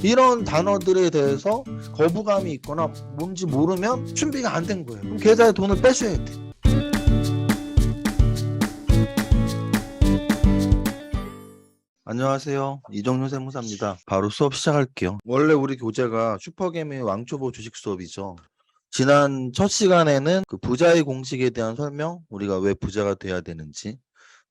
이런 단어들에 대해서 거부감이 있거나 뭔지 모르면 준비가 안 된 거예요. 그럼 계좌에 돈을 빼셔야 돼. 안녕하세요. 이정윤 세무사입니다. 바로 수업 시작할게요. 원래 우리 교재가 슈퍼개미 왕초보 주식 수업이죠. 지난 첫 시간에는 그 부자의 공식에 대한 설명, 우리가 왜 부자가 돼야 되는지,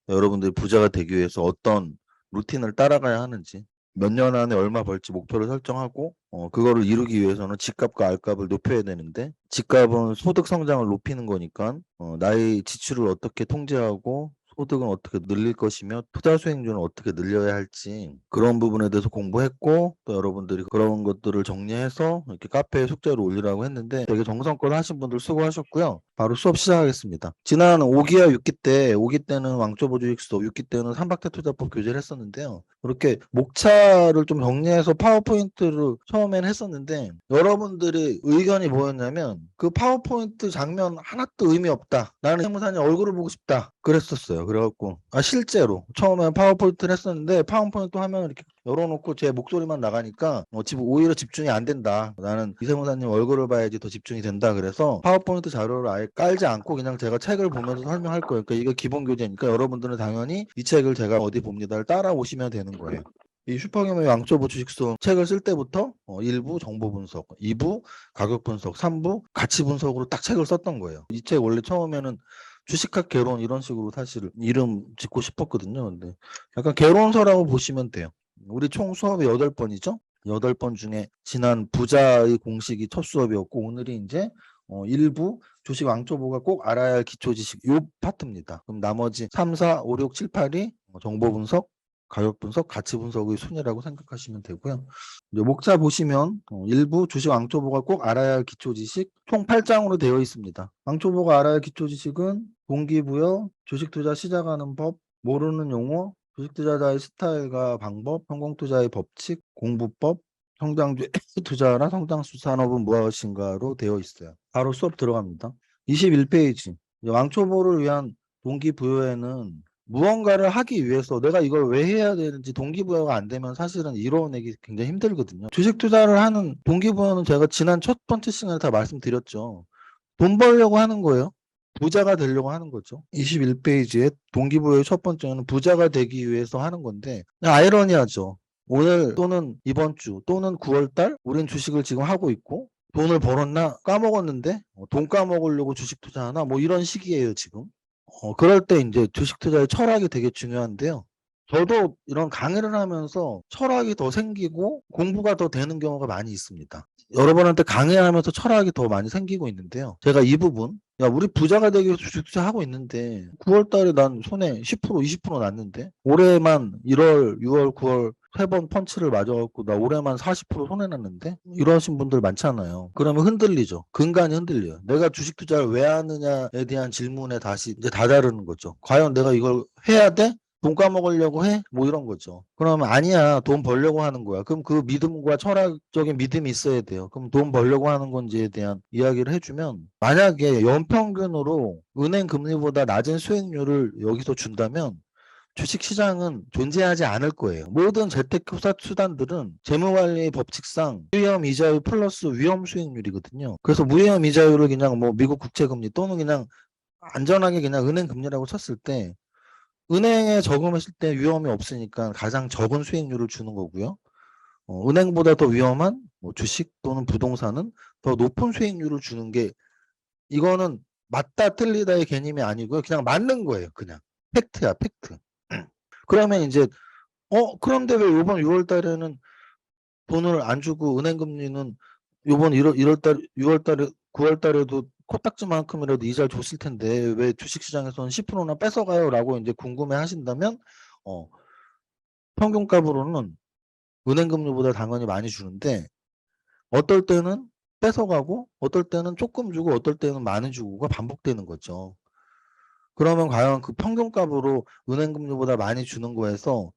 여러분들이 부자가 되기 위해서 어떤 루틴을 따라가야 하는지, 몇 년 안에 얼마 벌지 목표를 설정하고 그거를 이루기 위해서는 집값과 알값을 높여야 되는데, 집값은 소득 성장을 높이는 거니까 나의 지출을 어떻게 통제하고 소득은 어떻게 늘릴 것이며 투자 수익률은 어떻게 늘려야 할지 그런 부분에 대해서 공부했고, 또 여러분들이 그런 것들을 정리해서 이렇게 카페에 숙제를 올리라고 했는데 되게 정성껏 하신 분들 수고하셨고요. 바로 수업 시작하겠습니다. 지난 5기와 6기 때, 5기 때는 왕초보 주식 수업, 6기 때는 삼박대 투자법 교재를 했었는데요. 그렇게 목차를 좀 정리해서 파워포인트를 처음에는 했었는데, 여러분들의 의견이 뭐였냐면 그 파워포인트 장면 하나도 의미 없다, 나는 세무사님 얼굴을 보고 싶다, 그랬었어요. 그래갖고 실제로 처음에 파워포인트를 했었는데, 파워포인트 화면을 이렇게 열어놓고 제 목소리만 나가니까 오히려 집중이 안 된다, 나는 이세무사님 얼굴을 봐야지 더 집중이 된다, 그래서 파워포인트 자료를 아예 깔지 않고 그냥 제가 책을 보면서 설명할 거예요. 그러니까 이거 기본 교재니까 여러분들은 당연히 이 책을 제가 어디 봅니다를 따라오시면 되는 거예요. 이 슈퍼개미 왕초보 주식수업 책을 쓸 때부터 1부 정보 분석, 2부 가격 분석, 3부 가치 분석으로 딱 책을 썼던 거예요. 이 책 원래 처음에는 주식학 개론 이런 식으로 사실 이름 짓고 싶었거든요. 근데 약간 개론서라고 보시면 돼요. 우리 총 수업이 8번이죠. 8번 중에 지난 부자의 공식이 첫 수업이었고, 오늘이 이제 1부 주식 왕초보가 꼭 알아야 할 기초 지식 요 파트입니다. 그럼 나머지 3, 4, 5, 6, 7, 8이 정보 분석, 가격 분석, 가치 분석의 순이라고 생각하시면 되고요. 이제 목차 보시면 1부 주식 왕초보가 꼭 알아야 할 기초 지식 총 8장으로 되어 있습니다. 왕초보가 알아야 할 기초 지식은 동기부여, 주식 투자 시작하는 법, 모르는 용어, 주식 투자자의 스타일과 방법, 성공 투자의 법칙, 공부법, 성장주 투자나 성장수 산업은 무엇인가로 되어 있어요. 바로 수업 들어갑니다. 21페이지. 왕초보를 위한 동기부여에는 무언가를 하기 위해서 내가 이걸 왜 해야 되는지 동기부여가 안 되면 사실은 이뤄내기 굉장히 힘들거든요. 주식 투자를 하는 동기부여는 제가 지난 첫 번째 시간에 다 말씀드렸죠. 돈 벌려고 하는 거예요. 부자가 되려고 하는 거죠. 21페이지에 동기부여의 첫 번째는 부자가 되기 위해서 하는 건데, 아이러니하죠. 오늘 또는 이번 주 또는 9월달 우린 주식을 지금 하고 있고, 돈을 벌었나 까먹었는데 돈 까먹으려고 주식 투자하나, 뭐 이런 시기예요 지금. 그럴 때 이제 주식 투자의 철학이 되게 중요한데요. 저도 이런 강의를 하면서 철학이 더 생기고 공부가 더 되는 경우가 많이 있습니다. 여러분한테 강의하면서 철학이 더 많이 생기고 있는데요. 제가 이 부분, 야, 우리 부자가 되기 위해서 주식 투자하고 있는데 9월 달에 난 손에 10%, 20% 났는데, 올해만 1월, 6월, 9월 3번 펀치를 맞아갖고 나 올해만 40% 손해났는데, 이러신 분들 많잖아요. 그러면 흔들리죠. 근간이 흔들려요. 내가 주식 투자를 왜 하느냐에 대한 질문에 다시 이제 다다르는 거죠. 과연 내가 이걸 해야 돼? 돈 까먹으려고 해? 뭐 이런 거죠. 그러면 아니야, 돈 벌려고 하는 거야. 그럼 그 믿음과 철학적인 믿음이 있어야 돼요. 그럼 돈 벌려고 하는 건지에 대한 이야기를 해주면, 만약에 연평균으로 은행 금리보다 낮은 수익률을 여기서 준다면 주식시장은 존재하지 않을 거예요. 모든 재테크 수단들은 재무관리 법칙상 무위험 이자율 플러스 위험 수익률이거든요. 그래서 무위험 이자율을 그냥 뭐 미국 국채금리 또는 그냥 안전하게 그냥 은행 금리라고 쳤을 때, 은행에 저금했을 때 위험이 없으니까 가장 적은 수익률을 주는 거고요. 은행보다 더 위험한 뭐 주식 또는 부동산은 더 높은 수익률을 주는 게, 이거는 맞다 틀리다의 개념이 아니고요. 그냥 맞는 거예요. 그냥 팩트야, 팩트. 그러면 이제 그런데 왜 이번 6월 달에는 돈을 안 주고 은행 금리는 이번 1월 달, 6월 달에, 9월 달에도 코딱지만큼이라도 이자를 줬을 텐데 왜 주식시장에서는 10%나 뺏어가요라고 이제 궁금해 하신다면, 평균값으로는 은행 금리보다 당연히 많이 주는데, 어떨 때는 뺏어가고 어떨 때는 조금 주고 어떨 때는 많이 주고가 반복되는 거죠. 그러면 과연 그 평균값으로 은행 금리보다 많이 주는 거에서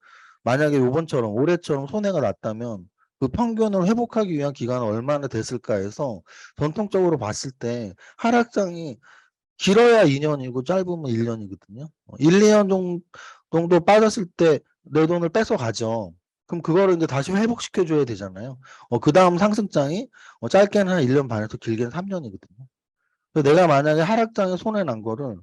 만약에 요번처럼 올해처럼 손해가 났다면 그 평균을 회복하기 위한 기간은 얼마나 됐을까 해서, 전통적으로 봤을 때 하락장이 길어야 2년이고 짧으면 1년이거든요. 1, 2년 정도 빠졌을 때 내 돈을 뺏어 가죠. 그럼 그거를 이제 다시 회복시켜 줘야 되잖아요. 그다음 상승장이 짧게는 한 1년 반에서 길게는 3년이거든요. 내가 만약에 하락장에 손해 난 거를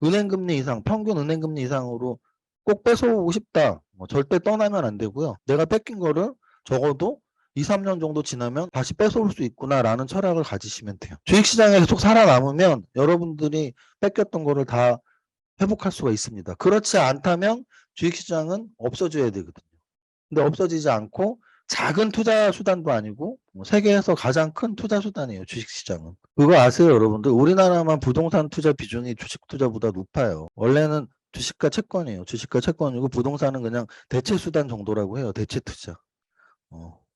은행금리 이상, 평균 은행금리 이상으로 꼭 뺏어오고 싶다. 절대 떠나면 안 되고요. 내가 뺏긴 거를 적어도 2, 3년 정도 지나면 다시 뺏어올 수 있구나라는 철학을 가지시면 돼요. 주식시장에 계속 살아남으면 여러분들이 뺏겼던 거를 다 회복할 수가 있습니다. 그렇지 않다면 주식시장은 없어져야 되거든요. 근데 없어지지 않고 작은 투자 수단도 아니고 세계에서 가장 큰 투자 수단이에요. 주식시장은. 그거 아세요, 여러분들? 우리나라만 부동산 투자 비중이 주식 투자보다 높아요. 원래는 주식과 채권이에요. 주식과 채권이고 부동산은 그냥 대체 수단 정도라고 해요. 대체 투자.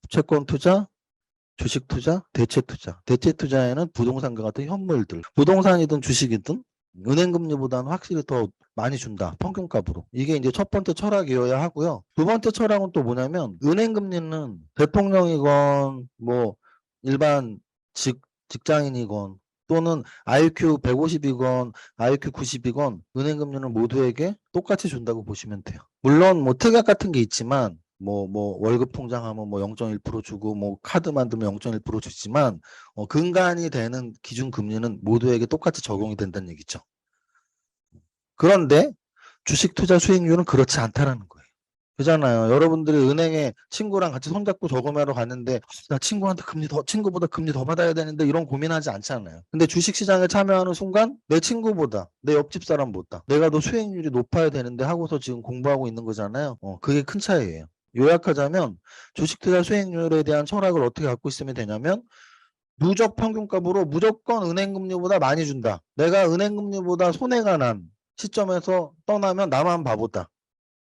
채권 투자, 주식 투자, 대체 투자. 대체 투자에는 부동산과 같은 현물들, 부동산이든 주식이든 은행 금리보다는 확실히 더 많이 준다. 평균값으로. 이게 이제 첫 번째 철학이어야 하고요. 두 번째 철학은 또 뭐냐면 은행 금리는 대통령이건 뭐 일반 직장인이건 또는 IQ 150이건 IQ 90이건 은행 금리는 모두에게 똑같이 준다고 보시면 돼요. 물론 뭐 특약 같은 게 있지만 뭐 월급 통장하면 뭐 0.1% 주고 뭐 카드 만들면 0.1% 주지만 근간이 되는 기준 금리는 모두에게 똑같이 적용이 된다는 얘기죠. 그런데 주식 투자 수익률은 그렇지 않다라는 거예요. 그잖아요. 여러분들이 은행에 친구랑 같이 손잡고 저금하러 갔는데 나 친구한테 친구보다 금리 더 받아야 되는데 이런 고민하지 않잖아요. 근데 주식시장에 참여하는 순간 내 친구보다 내 옆집 사람보다 내가 더 수익률이 높아야 되는데 하고서 지금 공부하고 있는 거잖아요. 그게 큰 차이예요. 요약하자면 주식 투자 수익률에 대한 철학을 어떻게 갖고 있으면 되냐면 누적 평균값으로 무조건 은행금리보다 많이 준다. 내가 은행금리보다 손해가 난 시점에서 떠나면 나만 바보다.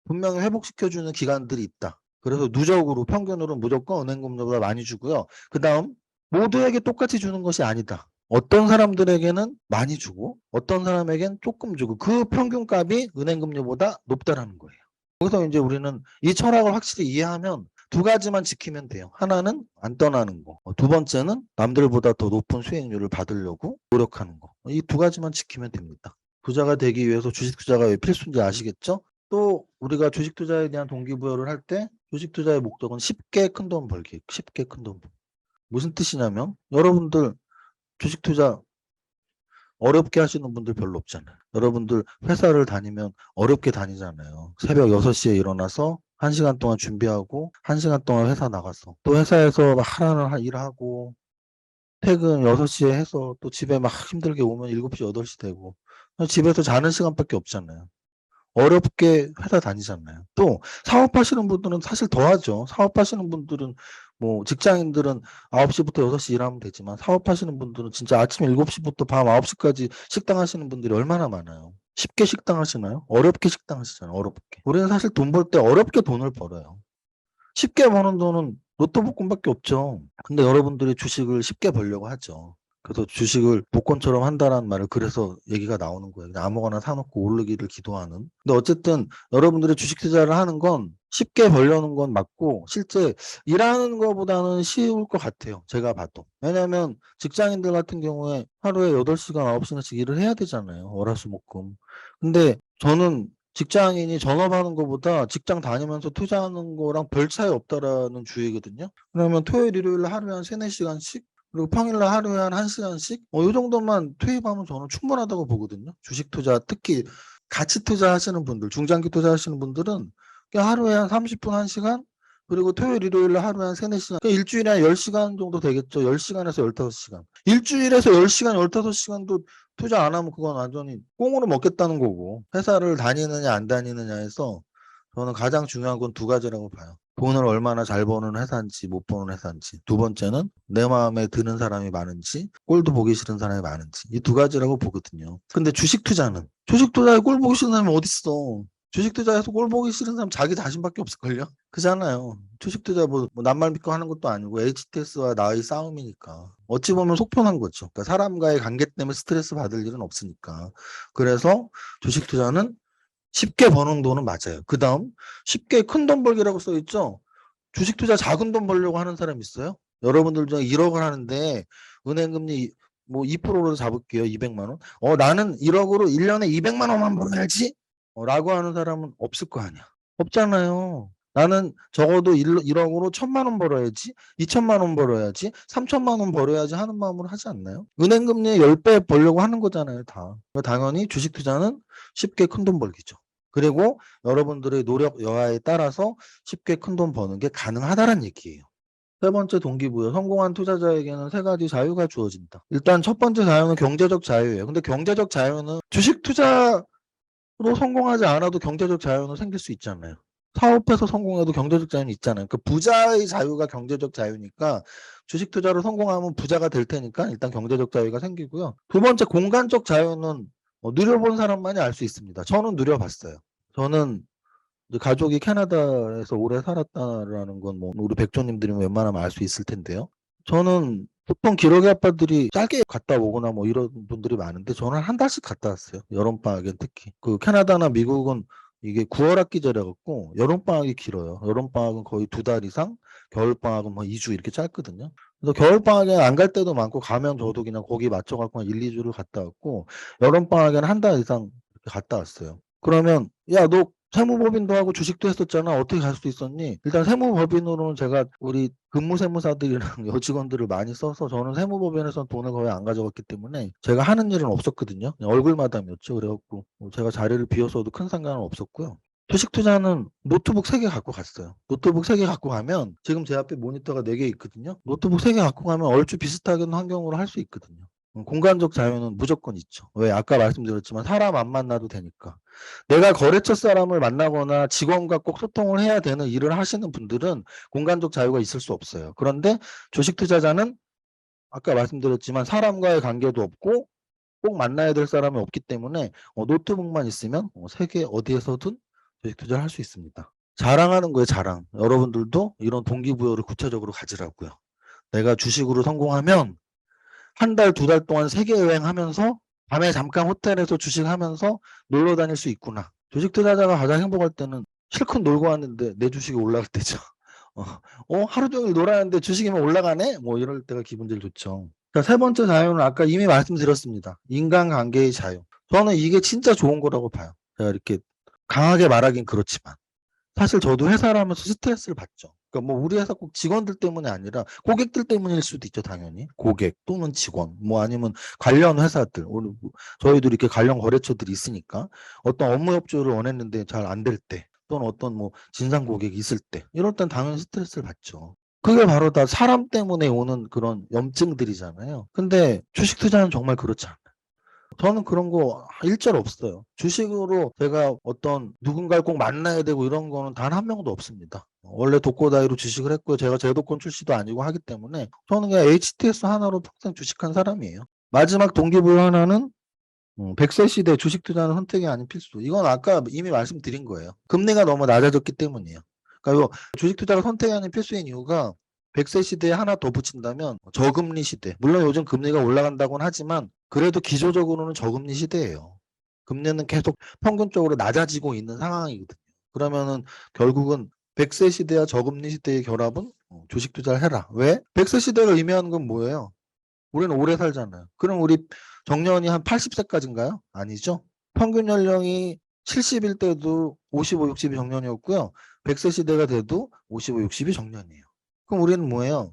분명히 회복시켜주는 기관들이 있다. 그래서 누적으로 평균으로 무조건 은행금리보다 많이 주고요. 그 다음 모두에게 똑같이 주는 것이 아니다. 어떤 사람들에게는 많이 주고 어떤 사람에게는 조금 주고 그 평균값이 은행금리보다 높다라는 거예요. 그래서 이제 우리는 이 철학을 확실히 이해하면 두 가지만 지키면 돼요. 하나는 안 떠나는 거. 두 번째는 남들보다 더 높은 수익률을 받으려고 노력하는 거. 이 두 가지만 지키면 됩니다. 부자가 되기 위해서 주식 투자가 왜 필수인지 아시겠죠? 또 우리가 주식 투자에 대한 동기부여를 할 때 주식 투자의 목적은 쉽게 큰돈 벌기. 쉽게 큰돈 벌기. 무슨 뜻이냐면 여러분들 주식 투자 어렵게 하시는 분들 별로 없잖아요. 여러분들 회사를 다니면 어렵게 다니잖아요. 새벽 6시에 일어나서 1시간 동안 준비하고 1시간 동안 회사 나가서 또 회사에서 막 하라는 일하고 퇴근 6시에 해서 또 집에 막 힘들게 오면 7시, 8시 되고 집에서 자는 시간밖에 없잖아요. 어렵게 회사 다니잖아요. 또 사업하시는 분들은 사실 더하죠. 사업하시는 분들은 뭐 직장인들은 9시부터 6시 일하면 되지만 사업하시는 분들은 진짜 아침 7시부터 밤 9시까지 식당 하시는 분들이 얼마나 많아요. 쉽게 식당 하시나요? 어렵게 식당 하시잖아요. 어렵게. 우리는 사실 돈 벌 때 어렵게 돈을 벌어요. 쉽게 버는 돈은 로또 복권밖에 없죠. 근데 여러분들이 주식을 쉽게 벌려고 하죠. 그래서 주식을 복권처럼 한다라는 말을 그래서 얘기가 나오는 거예요. 그냥 아무거나 사놓고 오르기를 기도하는. 근데 어쨌든 여러분들이 주식 투자를 하는 건 쉽게 벌려는 건 맞고 실제 일하는 것보다는 쉬울 것 같아요. 제가 봐도. 왜냐하면 직장인들 같은 경우에 하루에 8시간, 9시간씩 일을 해야 되잖아요. 월화수목금. 근데 저는 직장인이 전업하는 것보다 직장 다니면서 투자하는 거랑 별 차이 없다라는 주의거든요. 그러면 토요일, 일요일 하루에 한 3, 4시간씩 그리고 평일날 하루에 한 1시간씩 이 정도만 투입하면 저는 충분하다고 보거든요. 주식 투자 특히 가치 투자하시는 분들, 중장기 투자하시는 분들은 그냥 하루에 한 30분, 1시간 그리고 토요일, 일요일 하루에 한 3, 4시간 그러니까 일주일에 한 10시간 정도 되겠죠. 10시간에서 15시간. 일주일에서 10시간, 15시간도 투자 안 하면 그건 완전히 꽁으로 먹겠다는 거고 회사를 다니느냐 안 다니느냐에서 저는 가장 중요한 건 두 가지라고 봐요. 돈을 얼마나 잘 버는 회사인지 못 버는 회사인지. 두 번째는 내 마음에 드는 사람이 많은지 꼴도 보기 싫은 사람이 많은지. 이 두 가지라고 보거든요. 근데 주식 투자에 꼴 보기 싫은 사람이 어딨어. 주식 투자에서 꼴 보기 싫은 사람 자기 자신밖에 없을걸요? 그잖아요. 주식 투자 뭐 낱말 믿고 하는 것도 아니고 HTS와 나의 싸움이니까. 어찌 보면 속편한 거죠. 그러니까 사람과의 관계 때문에 스트레스 받을 일은 없으니까. 그래서 주식 투자는 쉽게 버는 돈은 맞아요. 그 다음 쉽게 큰 돈 벌기라고 써 있죠. 주식 투자 작은 돈 벌려고 하는 사람 있어요? 여러분들 중에 1억을 하는데 은행금리 뭐 2%로 잡을게요. 200만 원. 나는 1억으로 1년에 200만 원만 벌어야지. 라고 하는 사람은 없을 거 아니야. 없잖아요. 나는 적어도 1억으로 1,000만 원 벌어야지, 2,000만 원 벌어야지, 3,000만 원 벌어야지 하는 마음으로 하지 않나요? 은행 금리의 10배 벌려고 하는 거잖아요, 다. 당연히 주식 투자는 쉽게 큰돈 벌기죠. 그리고 여러분들의 노력 여하에 따라서 쉽게 큰돈 버는 게 가능하다는 얘기예요. 세 번째 동기부여. 성공한 투자자에게는 세 가지 자유가 주어진다. 일단 첫 번째 자유는 경제적 자유예요. 근데 경제적 자유는 주식 투자로 성공하지 않아도 경제적 자유는 생길 수 있잖아요. 사업해서 성공해도 경제적 자유는 있잖아요. 그 부자의 자유가 경제적 자유니까 주식 투자로 성공하면 부자가 될 테니까 일단 경제적 자유가 생기고요. 두 번째 공간적 자유는 누려본 사람만이 알 수 있습니다. 저는 누려봤어요. 저는 이제 가족이 캐나다에서 오래 살았다라는 건 뭐 우리 백조님들이 웬만하면 알 수 있을 텐데요. 저는 보통 기러기 아빠들이 짧게 갔다 오거나 뭐 이런 분들이 많은데 저는 한 달씩 갔다 왔어요. 여름방학엔 특히. 그 캐나다나 미국은 이게 9월 학기제라 갖고 여름방학이 길어요. 여름방학은 거의 2달 이상, 겨울방학은 뭐 2주 이렇게 짧거든요. 그래서 겨울방학에 안 갈 때도 많고 가면 저도 그냥 거기 맞춰갖고 1, 2주를 갔다 왔고 여름방학에는 한 달 이상 이렇게 갔다 왔어요. 그러면 야, 너 세무법인도 하고 주식도 했었잖아. 어떻게 갈 수 있었니? 일단 세무법인으로는 제가 우리 근무세무사들이랑 여직원들을 많이 써서 저는 세무법인에서 돈을 거의 안 가져갔기 때문에 제가 하는 일은 없었거든요. 그냥 얼굴 마담이었죠. 그래갖고 제가 자리를 비웠어도 큰 상관은 없었고요. 주식 투자는 노트북 3개 갖고 갔어요. 노트북 3개 갖고 가면 지금 제 앞에 모니터가 4개 있거든요. 노트북 3개 갖고 가면 얼추 비슷하게 환경으로 할 수 있거든요. 공간적 자유는 무조건 있죠. 왜? 아까 말씀드렸지만 사람 안 만나도 되니까. 내가 거래처 사람을 만나거나 직원과 꼭 소통을 해야 되는 일을 하시는 분들은 공간적 자유가 있을 수 없어요. 그런데 주식 투자자는 아까 말씀드렸지만 사람과의 관계도 없고 꼭 만나야 될 사람이 없기 때문에 노트북만 있으면 세계 어디에서든 주식 투자를 할 수 있습니다. 자랑하는 거예요, 자랑. 여러분들도 이런 동기부여를 구체적으로 가지라고요. 내가 주식으로 성공하면 한 달, 2달 동안 세계 여행하면서 밤에 잠깐 호텔에서 주식하면서 놀러 다닐 수 있구나. 주식 투자자가 가장 행복할 때는 실컷 놀고 왔는데 내 주식이 올라갈 때죠. 하루 종일 놀았는데 주식이면 올라가네? 뭐 이럴 때가 기분 제일 좋죠. 자, 세 번째 자유는 아까 이미 말씀드렸습니다. 인간관계의 자유. 저는 이게 진짜 좋은 거라고 봐요. 제가 이렇게 강하게 말하긴 그렇지만. 사실 저도 회사를 하면서 스트레스를 받죠. 그러니까 뭐 우리 회사 꼭 직원들 때문이 아니라 고객들 때문일 수도 있죠, 당연히. 고객 또는 직원, 뭐 아니면 관련 회사들, 저희도 이렇게 관련 거래처들이 있으니까 어떤 업무 협조를 원했는데 잘 안 될 때, 또는 어떤 뭐 진상 고객이 있을 때, 이럴 땐 당연히 스트레스를 받죠. 그게 바로 다 사람 때문에 오는 그런 염증들이잖아요. 근데 주식 투자는 정말 그렇지 않아요. 저는 그런 거 일절 없어요. 주식으로 제가 어떤 누군가를 꼭 만나야 되고 이런 거는 단 한 명도 없습니다. 원래 독고다이로 주식을 했고요. 제가 제도권 출시도 아니고 하기 때문에 저는 그냥 HTS 하나로 평생 주식한 사람이에요. 마지막 동기부여 하나는 100세 시대 주식 투자는 선택이 아닌 필수. 이건 아까 이미 말씀드린 거예요. 금리가 너무 낮아졌기 때문이에요. 그러니까 요 주식 투자가 선택이 아닌 필수인 이유가 100세 시대에 하나 더 붙인다면 저금리 시대. 물론 요즘 금리가 올라간다고는 하지만 그래도 기조적으로는 저금리 시대예요. 금리는 계속 평균적으로 낮아지고 있는 상황이거든요. 그러면은 결국은 100세 시대와 저금리 시대의 결합은 주식 투자를 해라. 왜? 100세 시대가 의미하는 건 뭐예요? 우리는 오래 살잖아요. 그럼 우리 정년이 한 80세까지인가요? 아니죠. 평균 연령이 70일 때도 55, 60이 정년이었고요. 100세 시대가 돼도 55, 60이 정년이에요. 그럼 우리는 뭐예요?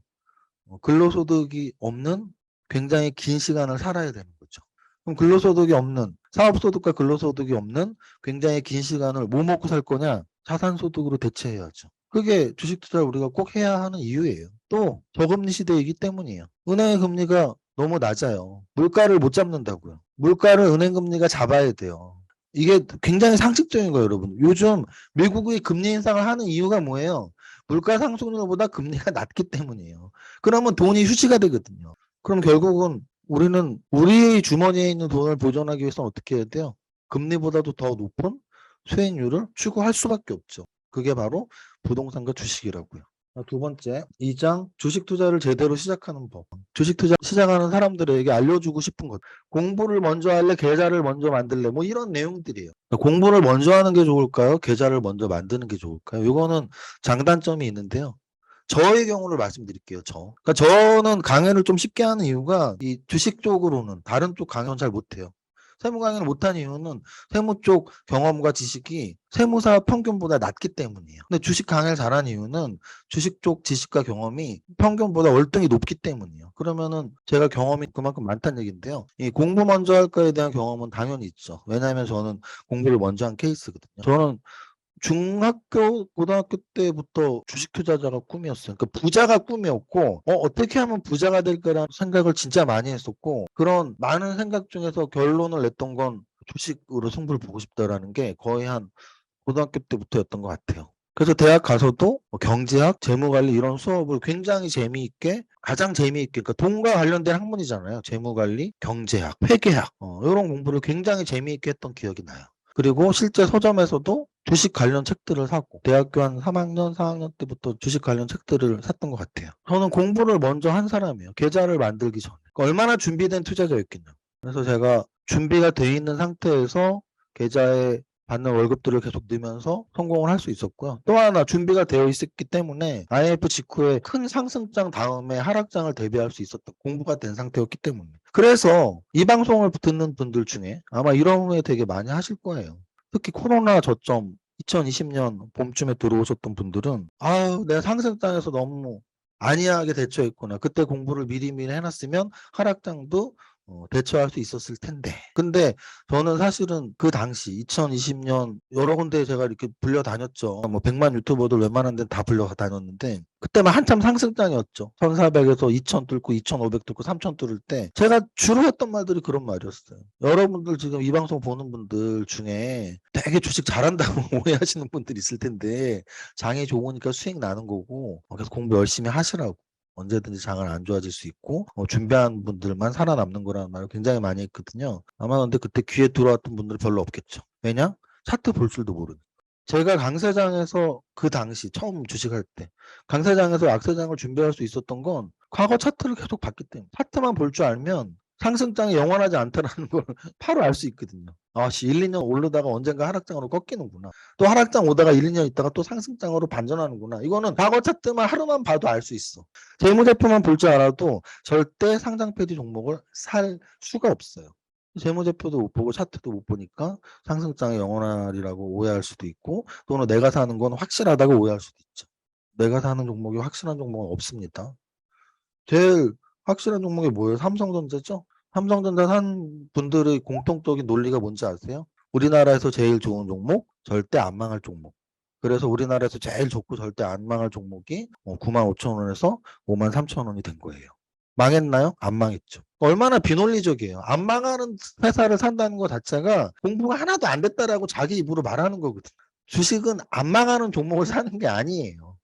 근로소득이 없는 굉장히 긴 시간을 살아야 되는 거죠. 그럼 근로소득이 없는, 사업소득과 근로소득이 없는 굉장히 긴 시간을 뭐 먹고 살 거냐? 자산소득으로 대체해야죠. 그게 주식 투자를 우리가 꼭 해야 하는 이유예요. 또 저금리 시대이기 때문이에요. 은행의 금리가 너무 낮아요. 물가를 못 잡는다고요. 물가를 은행 금리가 잡아야 돼요. 이게 굉장히 상식적인 거예요, 여러분. 요즘 미국의 금리 인상을 하는 이유가 뭐예요? 물가 상승률보다 금리가 낮기 때문이에요. 그러면 돈이 휴지가 되거든요. 그럼 결국은 우리는 우리의 주머니에 있는 돈을 보존하기 위해서는 어떻게 해야 돼요? 금리보다도 더 높은 수익률을 추구할 수밖에 없죠. 그게 바로 부동산과 주식이라고요. 두 번째, 2장 주식 투자를 제대로 시작하는 법. 주식 투자 시작하는 사람들에게 알려주고 싶은 것. 공부를 먼저 할래? 계좌를 먼저 만들래? 뭐 이런 내용들이에요. 공부를 먼저 하는 게 좋을까요? 계좌를 먼저 만드는 게 좋을까요? 이거는 장단점이 있는데요. 저의 경우를 말씀드릴게요. 그러니까 저는 강의를 좀 쉽게 하는 이유가 이 주식 쪽으로는 다른 쪽 강의는 잘 못해요. 세무 강의를 못한 이유는 세무 쪽 경험과 지식이 세무사 평균보다 낮기 때문이에요. 근데 주식 강의를 잘한 이유는 주식 쪽 지식과 경험이 평균보다 월등히 높기 때문이에요. 그러면은 제가 경험이 그만큼 많다는 얘기인데요. 이 공부 먼저 할까에 대한 경험은 당연히 있죠. 왜냐하면 저는 공부를 먼저 한 케이스거든요. 저는 중학교, 고등학교 때부터 주식 투자자가 꿈이었어요. 그러니까 부자가 꿈이었고, 어떻게 하면 부자가 될까라는 생각을 진짜 많이 했었고, 그런 많은 생각 중에서 결론을 냈던 건 주식으로 승부를 보고 싶다라는 게 거의 한 고등학교 때부터였던 것 같아요. 그래서 대학 가서도 뭐 경제학, 재무관리 이런 수업을 굉장히 재미있게, 가장 재미있게, 그러니까 돈과 관련된 학문이잖아요. 재무관리, 경제학, 회계학, 이런 공부를 굉장히 재미있게 했던 기억이 나요. 그리고 실제 서점에서도 주식 관련 책들을 사고 대학교 한 3학년, 4학년 때부터 주식 관련 책들을 샀던 것 같아요. 저는 공부를 먼저 한 사람이에요. 계좌를 만들기 전에. 그러니까 얼마나 준비된 투자자였겠냐. 그래서 제가 준비가 돼 있는 상태에서 계좌에 받는 월급들을 계속 넣으면서 성공을 할 수 있었고요. 또 하나 준비가 되어 있었기 때문에 IMF 직후에 큰 상승장 다음에 하락장을 대비할 수 있었던 공부가 된 상태였기 때문에. 그래서 이 방송을 듣는 분들 중에 아마 이런 후회 되게 많이 하실 거예요. 특히 코로나 저점 2020년 봄쯤에 들어오셨던 분들은 아유 내가 상승장에서 너무 안이하게 대처했구나. 그때 공부를 미리미리 해놨으면 하락장도 대처할 수 있었을 텐데. 근데 저는 사실은 그 당시 2020년 여러 군데 제가 이렇게 불려 다녔죠. 뭐 100만 유튜버들 웬만한 데는 다 불려 다녔는데 그때만 한참 상승장이었죠. 1400에서 2000 뚫고 2500 뚫고 3000 뚫을 때 제가 주로 했던 말들이 그런 말이었어요. 여러분들 지금 이 방송 보는 분들 중에 되게 주식 잘한다고 오해하시는 분들이 있을 텐데 장이 좋으니까 수익 나는 거고 그래서 공부 열심히 하시라고. 언제든지 장은 안 좋아질 수 있고 준비한 분들만 살아남는 거라는 말을 굉장히 많이 했거든요. 아마 근데 그때 귀에 들어왔던 분들은 별로 없겠죠. 왜냐? 차트 볼 줄도 모르는. 제가 강세장에서 그 당시 처음 주식할 때 강세장에서 악세장을 준비할 수 있었던 건 과거 차트를 계속 봤기 때문에 차트만 볼 줄 알면 상승장이 영원하지 않다라는 걸 바로 알 수 있거든요. 아씨 1, 2년 오르다가 언젠가 하락장으로 꺾이는구나. 또 하락장 오다가 1, 2년 있다가 또 상승장으로 반전하는구나. 이거는 과거 차트만 하루만 봐도 알 수 있어. 재무제표만 볼 줄 알아도 절대 상장 폐지 종목을 살 수가 없어요. 재무제표도 못 보고 차트도 못 보니까 상승장의 영원하리라고 오해할 수도 있고 또는 내가 사는 건 확실하다고 오해할 수도 있죠. 내가 사는 종목이 확실한 종목은 없습니다. 제일 확실한 종목이 뭐예요? 삼성전자죠? 삼성전자 산 분들의 공통적인 논리가 뭔지 아세요? 우리나라에서 제일 좋은 종목, 절대 안 망할 종목. 그래서 우리나라에서 제일 좋고 절대 안 망할 종목이 95,000원에서 53,000원이 된 거예요. 망했나요? 안 망했죠. 얼마나 비논리적이에요. 안 망하는 회사를 산다는 것 자체가 공부가 하나도 안 됐다라고 자기 입으로 말하는 거거든요. 주식은 안 망하는 종목을 사는 게 아니에요.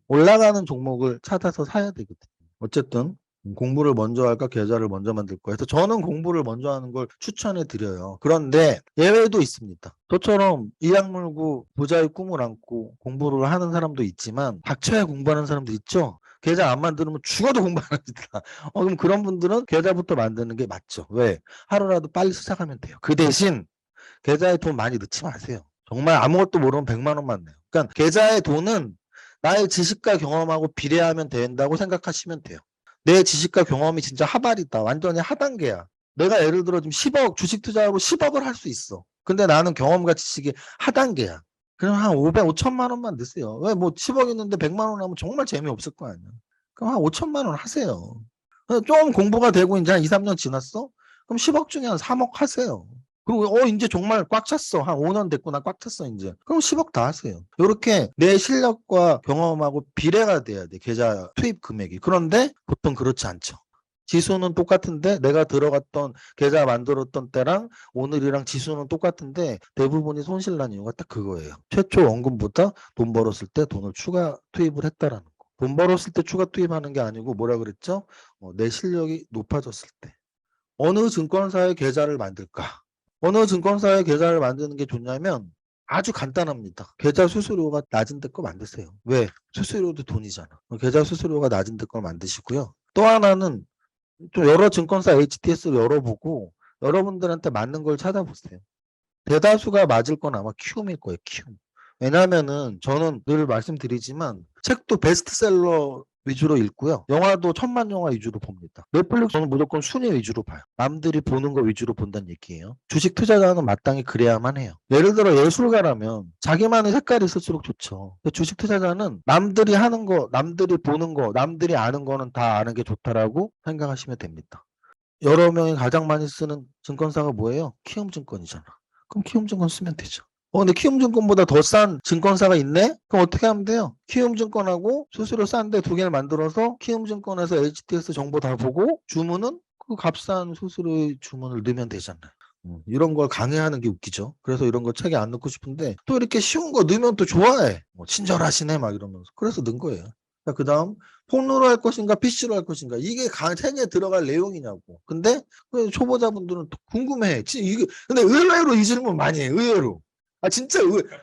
올라가는 종목을 찾아서 사야 되거든요. 어쨌든 공부를 먼저 할까 계좌를 먼저 만들까 해서 저는 공부를 먼저 하는 걸 추천해 드려요. 그런데 예외도 있습니다. 저처럼 이악 물고 부자의 꿈을 안고 공부를 하는 사람도 있지만 닥쳐야 공부하는 사람도 있죠. 계좌 안 만들면 죽어도 공부 안 합니다. 그럼 그런 분들은 계좌부터 만드는 게 맞죠. 왜? 하루라도 빨리 시작하면 돼요. 그 대신 계좌에 돈 많이 넣지 마세요. 정말 아무것도 모르면 100만 원만 내요. 그러니까 계좌의 돈은 나의 지식과 경험하고 비례하면 된다고 생각하시면 돼요. 내 지식과 경험이 진짜 하발이다. 완전히 하단계야. 내가 예를 들어 지금 10억 주식 투자로 10억을 할 수 있어. 근데 나는 경험과 지식이 하단계야. 그럼 한 500, 5천만 원만 넣으세요. 왜 뭐 10억 있는데 100만 원 하면 정말 재미없을 거 아니야. 그럼 한 5천만 원 하세요. 좀 공부가 되고 이제 한 2, 3년 지났어? 그럼 10억 중에 한 3억 하세요. 그리고 이제 정말 꽉 찼어. 한 5년 됐구나. 꽉 찼어 이제. 그럼 10억 다 하세요. 이렇게 내 실력과 경험하고 비례가 돼야 돼. 계좌 투입 금액이. 그런데 보통 그렇지 않죠. 지수는 똑같은데 내가 들어갔던 계좌 만들었던 때랑 오늘이랑 지수는 똑같은데 대부분이 손실 난 이유가 딱 그거예요. 최초 원금보다 돈 벌었을 때 돈을 추가 투입을 했다라는 거. 돈 벌었을 때 추가 투입하는 게 아니고 뭐라 그랬죠? 내 실력이 높아졌을 때. 어느 증권사의 계좌를 만들까? 어느 증권사의 계좌를 만드는 게 좋냐면 아주 간단합니다. 계좌 수수료가 낮은 데 거 만드세요. 왜? 수수료도 돈이잖아. 계좌 수수료가 낮은 데 걸 만드시고요. 또 하나는 좀 여러 증권사 HTS를 열어보고 여러분들한테 맞는 걸 찾아보세요. 대다수가 맞을 건 아마 키움일 거예요. 키움. 왜냐하면은 저는 늘 말씀드리지만 책도 베스트셀러 위주로 읽고요. 영화도 천만 영화 위주로 봅니다. 넷플릭스는 무조건 순위 위주로 봐요. 남들이 보는 거 위주로 본다는 얘기예요. 주식 투자자는 마땅히 그래야만 해요. 예를 들어 예술가라면 자기만의 색깔이 있을수록 좋죠. 주식 투자자는 남들이 하는 거, 남들이 보는 거, 남들이 아는 거는 다 아는 게 좋다라고 생각하시면 됩니다. 여러 명이 가장 많이 쓰는 증권사가 뭐예요? 키움증권이잖아. 그럼 키움증권 쓰면 되죠. 근데 키움증권보다 더 싼 증권사가 있네? 그럼 어떻게 하면 돼요? 키움증권하고 수수료 싼데 두 개를 만들어서 키움증권에서 HTS 정보 다 보고 주문은 그 값싼 수수료 주문을 넣으면 되잖아요. 이런 걸 강요하는 게 웃기죠. 그래서 이런 거 책에 안 넣고 싶은데 또 이렇게 쉬운 거 넣으면 또 좋아해. 친절하시네 막 이러면서. 그래서 넣은 거예요. 그 다음 폰으로 할 것인가 PC로 할 것인가 이게 책에 들어갈 내용이냐고. 근데 초보자분들은 또 궁금해. 이게 근데 의외로 이 질문 많이 해. 의외로. 진짜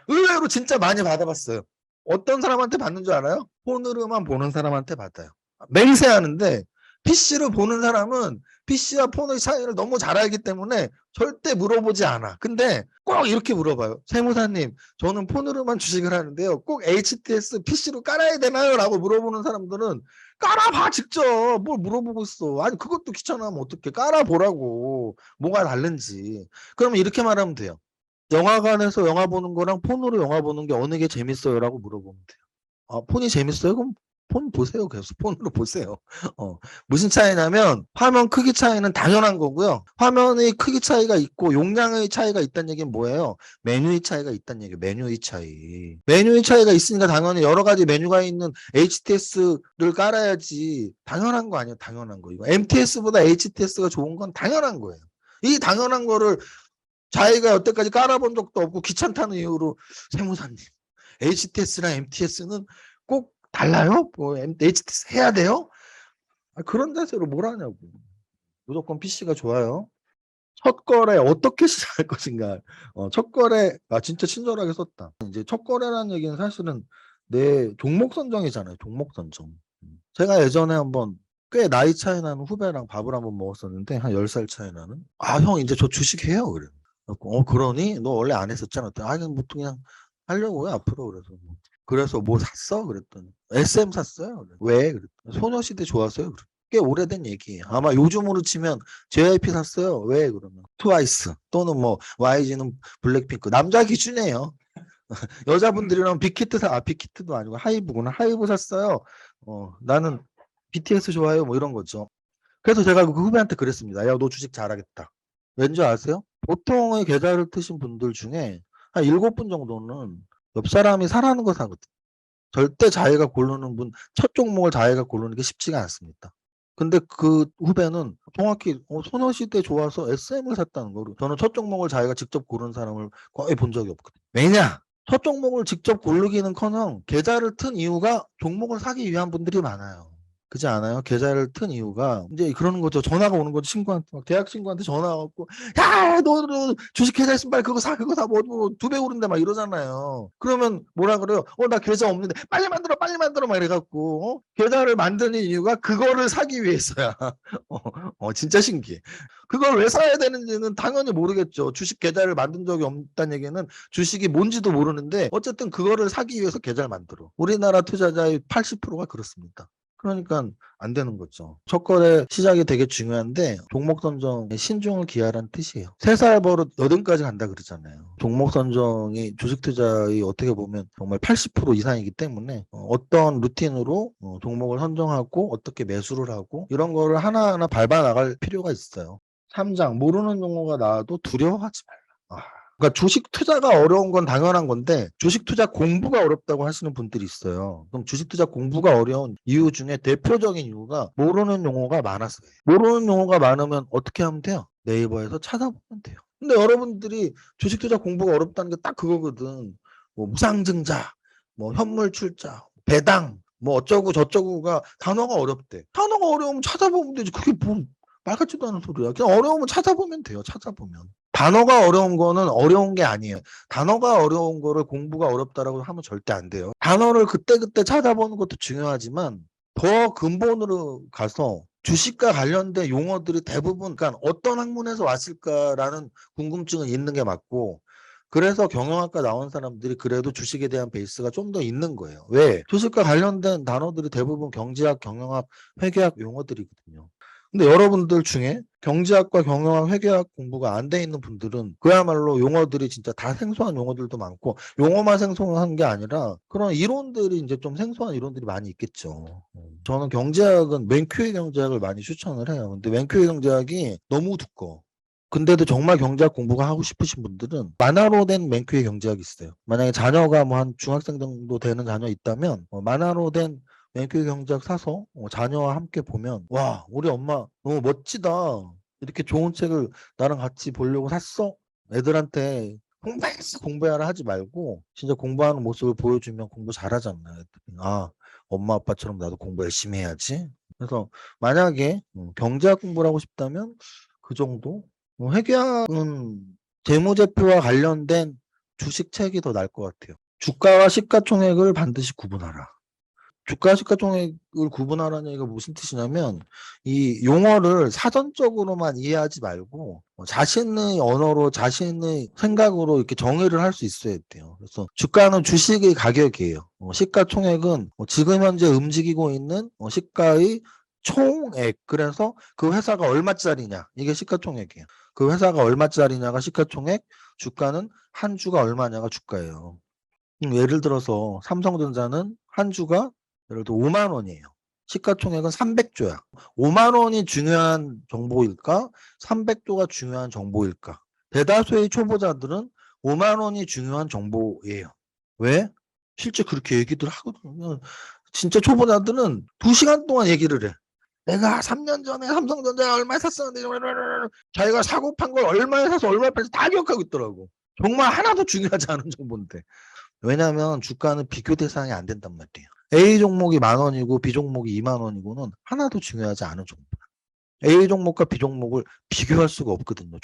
의외로 진짜 많이 받아봤어요. 어떤 사람한테 받는 줄 알아요? 폰으로만 보는 사람한테 받아요. 맹세하는데 PC로 보는 사람은 PC와 폰의 차이를 너무 잘 알기 때문에 절대 물어보지 않아. 근데 꼭 이렇게 물어봐요. 세무사님, 저는 폰으로만 주식을 하는데요. 꼭 HTS PC로 깔아야 되나요? 라고 물어보는 사람들은 깔아봐 직접. 뭘 물어보고 있어. 아니 그것도 귀찮아하면 어떡해. 깔아보라고. 뭐가 다른지. 그러면 이렇게 말하면 돼요. 영화관에서 영화 보는 거랑 폰으로 영화 보는 게 어느 게 재밌어요? 라고 물어보면 돼요. 폰이 재밌어요? 그럼 폰 보세요. 계속 폰으로 보세요. 무슨 차이냐면 화면 크기 차이는 당연한 거고요. 화면의 크기 차이가 있고 용량의 차이가 있다는 얘기는 뭐예요? 메뉴의 차이가 있다는 얘기예요. 메뉴의 차이. 메뉴의 차이가 있으니까 당연히 여러 가지 메뉴가 있는 HTS를 깔아야지. 당연한 거 아니에요. 당연한 거. 이거 MTS보다 HTS가 좋은 건 당연한 거예요. 이 당연한 거를 자기가 여태까지 깔아본 적도 없고 귀찮다는 이유로 세무사님 HTS랑 MTS는 꼭 달라요? HTS 해야 돼요? 그런 자세로 뭘 하냐고. 무조건 PC가 좋아요. 첫 거래 어떻게 시작할 것인가. 첫 거래 진짜 친절하게 썼다. 이제 첫 거래라는 얘기는 사실은 내 종목 선정이잖아요. 종목 선정. 제가 예전에 한번 꽤 나이 차이 나는 후배랑 밥을 한번 먹었었는데 한 10살 차이 나는 형 이제 저 주식해요 그래. 그러니 너 원래 안 했었잖아. 그냥 뭐 그냥 하려고요 앞으로. 그래서 뭐 샀어 그랬더니 SM 샀어요. 왜? 그랬더니 소녀시대 좋아서요. 꽤 오래된 얘기예요. 아마 요즘으로 치면 JYP 샀어요. 왜? 그러면 트와이스 또는 뭐 YG는 블랙핑크. 남자 기준이에요. 여자분들이랑 빅히트도 아니고 하이브구나. 하이브 샀어요. 나는 BTS 좋아해요. 뭐 이런 거죠. 그래서 제가 그 후배한테 그랬습니다. 야, 너 주식 잘하겠다. 왠지 아세요? 보통의 계좌를 트신 분들 중에 한 7분 정도는 옆 사람이 사라는 거 사거든. 절대 자기가 고르는 첫 종목을 자기가 고르는 게 쉽지가 않습니다. 근데 그 후배는 정확히 소녀시대 좋아서 SM을 샀다는 거로. 저는 첫 종목을 자기가 직접 고른 사람을 거의 본 적이 없거든요. 왜냐? 첫 종목을 직접 고르기는커녕 계좌를 튼 이유가 종목을 사기 위한 분들이 많아요. 그렇지 않아요? 계좌를 튼 이유가 이제 그러는 거죠. 전화가 오는 거죠. 친구한테 막 대학 친구한테 전화 와갖고 야, 너 주식 계좌 있으면 빨리 그거 사 뭐 2배 오른데 막 이러잖아요. 그러면 뭐라 그래요? 나 계좌 없는데 빨리 만들어 막 이래갖고 계좌를 만드는 이유가 그거를 사기 위해서야. 진짜 신기해. 그걸 왜 사야 되는지는 당연히 모르겠죠. 주식 계좌를 만든 적이 없다는 얘기는 주식이 뭔지도 모르는데 어쨌든 그거를 사기 위해서 계좌를 만들어. 우리나라 투자자의 80%가 그렇습니다. 그러니까 안 되는 거죠. 첫 거래 시작이 되게 중요한데 종목 선정에 신중을 기하라는 뜻이에요. 3살 버릇 8까지 간다 그러잖아요. 종목 선정이 주식 투자의 어떻게 보면 정말 80% 이상이기 때문에 어떤 루틴으로 종목을 선정하고 어떻게 매수를 하고 이런 거를 하나하나 밟아 나갈 필요가 있어요. 3장 모르는 용어가 나와도 두려워하지 말라. 그러니까 주식 투자가 어려운 건 당연한 건데 주식 투자 공부가 어렵다고 하시는 분들이 있어요. 그럼 주식 투자 공부가 어려운 이유 중에 대표적인 이유가 모르는 용어가 많아서예요. 모르는 용어가 많으면 어떻게 하면 돼요? 네이버에서 찾아보면 돼요. 근데 여러분들이 주식 투자 공부가 어렵다는 게 딱 그거거든. 뭐 무상증자, 뭐 현물 출자, 배당, 뭐 어쩌고 저쩌고가 단어가 어렵대. 단어가 어려우면 찾아보면 되지. 그게 뭐 말 같지도 않은 소리야. 그냥 어려우면 찾아보면 돼요. 찾아보면. 단어가 어려운 거는 어려운 게 아니에요. 단어가 어려운 거를 공부가 어렵다라고 하면 절대 안 돼요. 단어를 그때그때 찾아보는 것도 중요하지만 더 근본으로 가서 주식과 관련된 용어들이 대부분 그러니까 어떤 학문에서 왔을까라는 궁금증은 있는 게 맞고 그래서 경영학과 나온 사람들이 그래도 주식에 대한 베이스가 좀 더 있는 거예요. 왜? 주식과 관련된 단어들이 대부분 경제학, 경영학, 회계학 용어들이거든요. 근데 여러분들 중에 경제학과 경영학, 회계학 공부가 안 돼 있는 분들은 그야말로 용어들이 진짜 다 생소한 용어들도 많고, 용어만 생소한 게 아니라 그런 이론들이 이제 좀 생소한 이론들이 많이 있겠죠. 저는 경제학은 맨큐의 경제학을 많이 추천을 해요. 근데 맨큐의 경제학이 너무 두꺼워. 근데도 정말 경제학 공부가 하고 싶으신 분들은 만화로 된 맨큐의 경제학이 있어요. 만약에 자녀가 뭐 한 중학생 정도 되는 자녀 있다면 만화로 된 맨큐의 경제학 사서 자녀와 함께 보면, 와, 우리 엄마 너무 멋지다. 이렇게 좋은 책을 나랑 같이 보려고 샀어? 애들한테 공부했어, 공부하라 하지 말고 진짜 공부하는 모습을 보여주면 공부 잘하잖아요. 아, 엄마 아빠처럼 나도 공부 열심히 해야지. 그래서 만약에 경제학 공부를 하고 싶다면 그 정도? 회계학은 재무제표와 관련된 주식 책이 더 나을 것 같아요. 주가와 시가총액을 반드시 구분하라. 주가 시가총액을 구분하라는 얘기가 무슨 뜻이냐면, 이 용어를 사전적으로만 이해하지 말고 자신의 언어로 자신의 생각으로 이렇게 정의를 할 수 있어야 돼요. 그래서 주가는 주식의 가격이에요. 시가총액은 지금 현재 움직이고 있는 시가의 총액. 그래서 그 회사가 얼마짜리냐, 이게 시가총액이에요. 그 회사가 얼마짜리냐가 시가총액, 주가는 한 주가 얼마냐가 주가예요. 예를 들어서 삼성전자는 한 주가 예를 들어 5만 원이에요. 시가총액은 300조야. 5만 원이 중요한 정보일까? 300조가 중요한 정보일까? 대다수의 초보자들은 5만 원이 중요한 정보예요. 왜? 실제 그렇게 얘기들 하거든요. 진짜 초보자들은 2시간 동안 얘기를 해. 내가 3년 전에 삼성전자 얼마에 샀었는데 자기가 사고 판 걸 얼마에 사서 얼마에 팔아서 다 기억하고 있더라고. 정말 하나도 중요하지 않은 정보인데. 왜냐하면 주가는 비교 대상이 안 된단 말이에요. A 종목이 10,000원이고 B 종목이 20,000원이고는 하나도 중요하지 않은 정보야. A 종목과 B 종목을 비교할 수가 없거든요.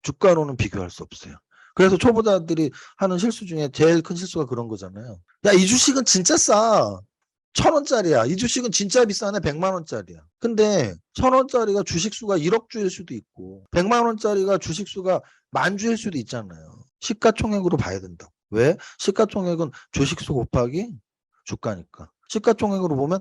주가로는 비교할 수 없어요. 그래서 초보자들이 하는 실수 중에 제일 큰 실수가 그런 거잖아요. 야, 이 주식은 진짜 싸. 1,000원짜리야. 이 주식은 진짜 비싸네. 100만 원짜리야. 근데 1,000원짜리가 주식수가 1억 주일 수도 있고 100만 원짜리가 주식수가 10,000 주일 수도 있잖아요. 시가총액으로 봐야 된다. 왜? 시가총액은 주식수 곱하기 주가니까. 시가총액으로 보면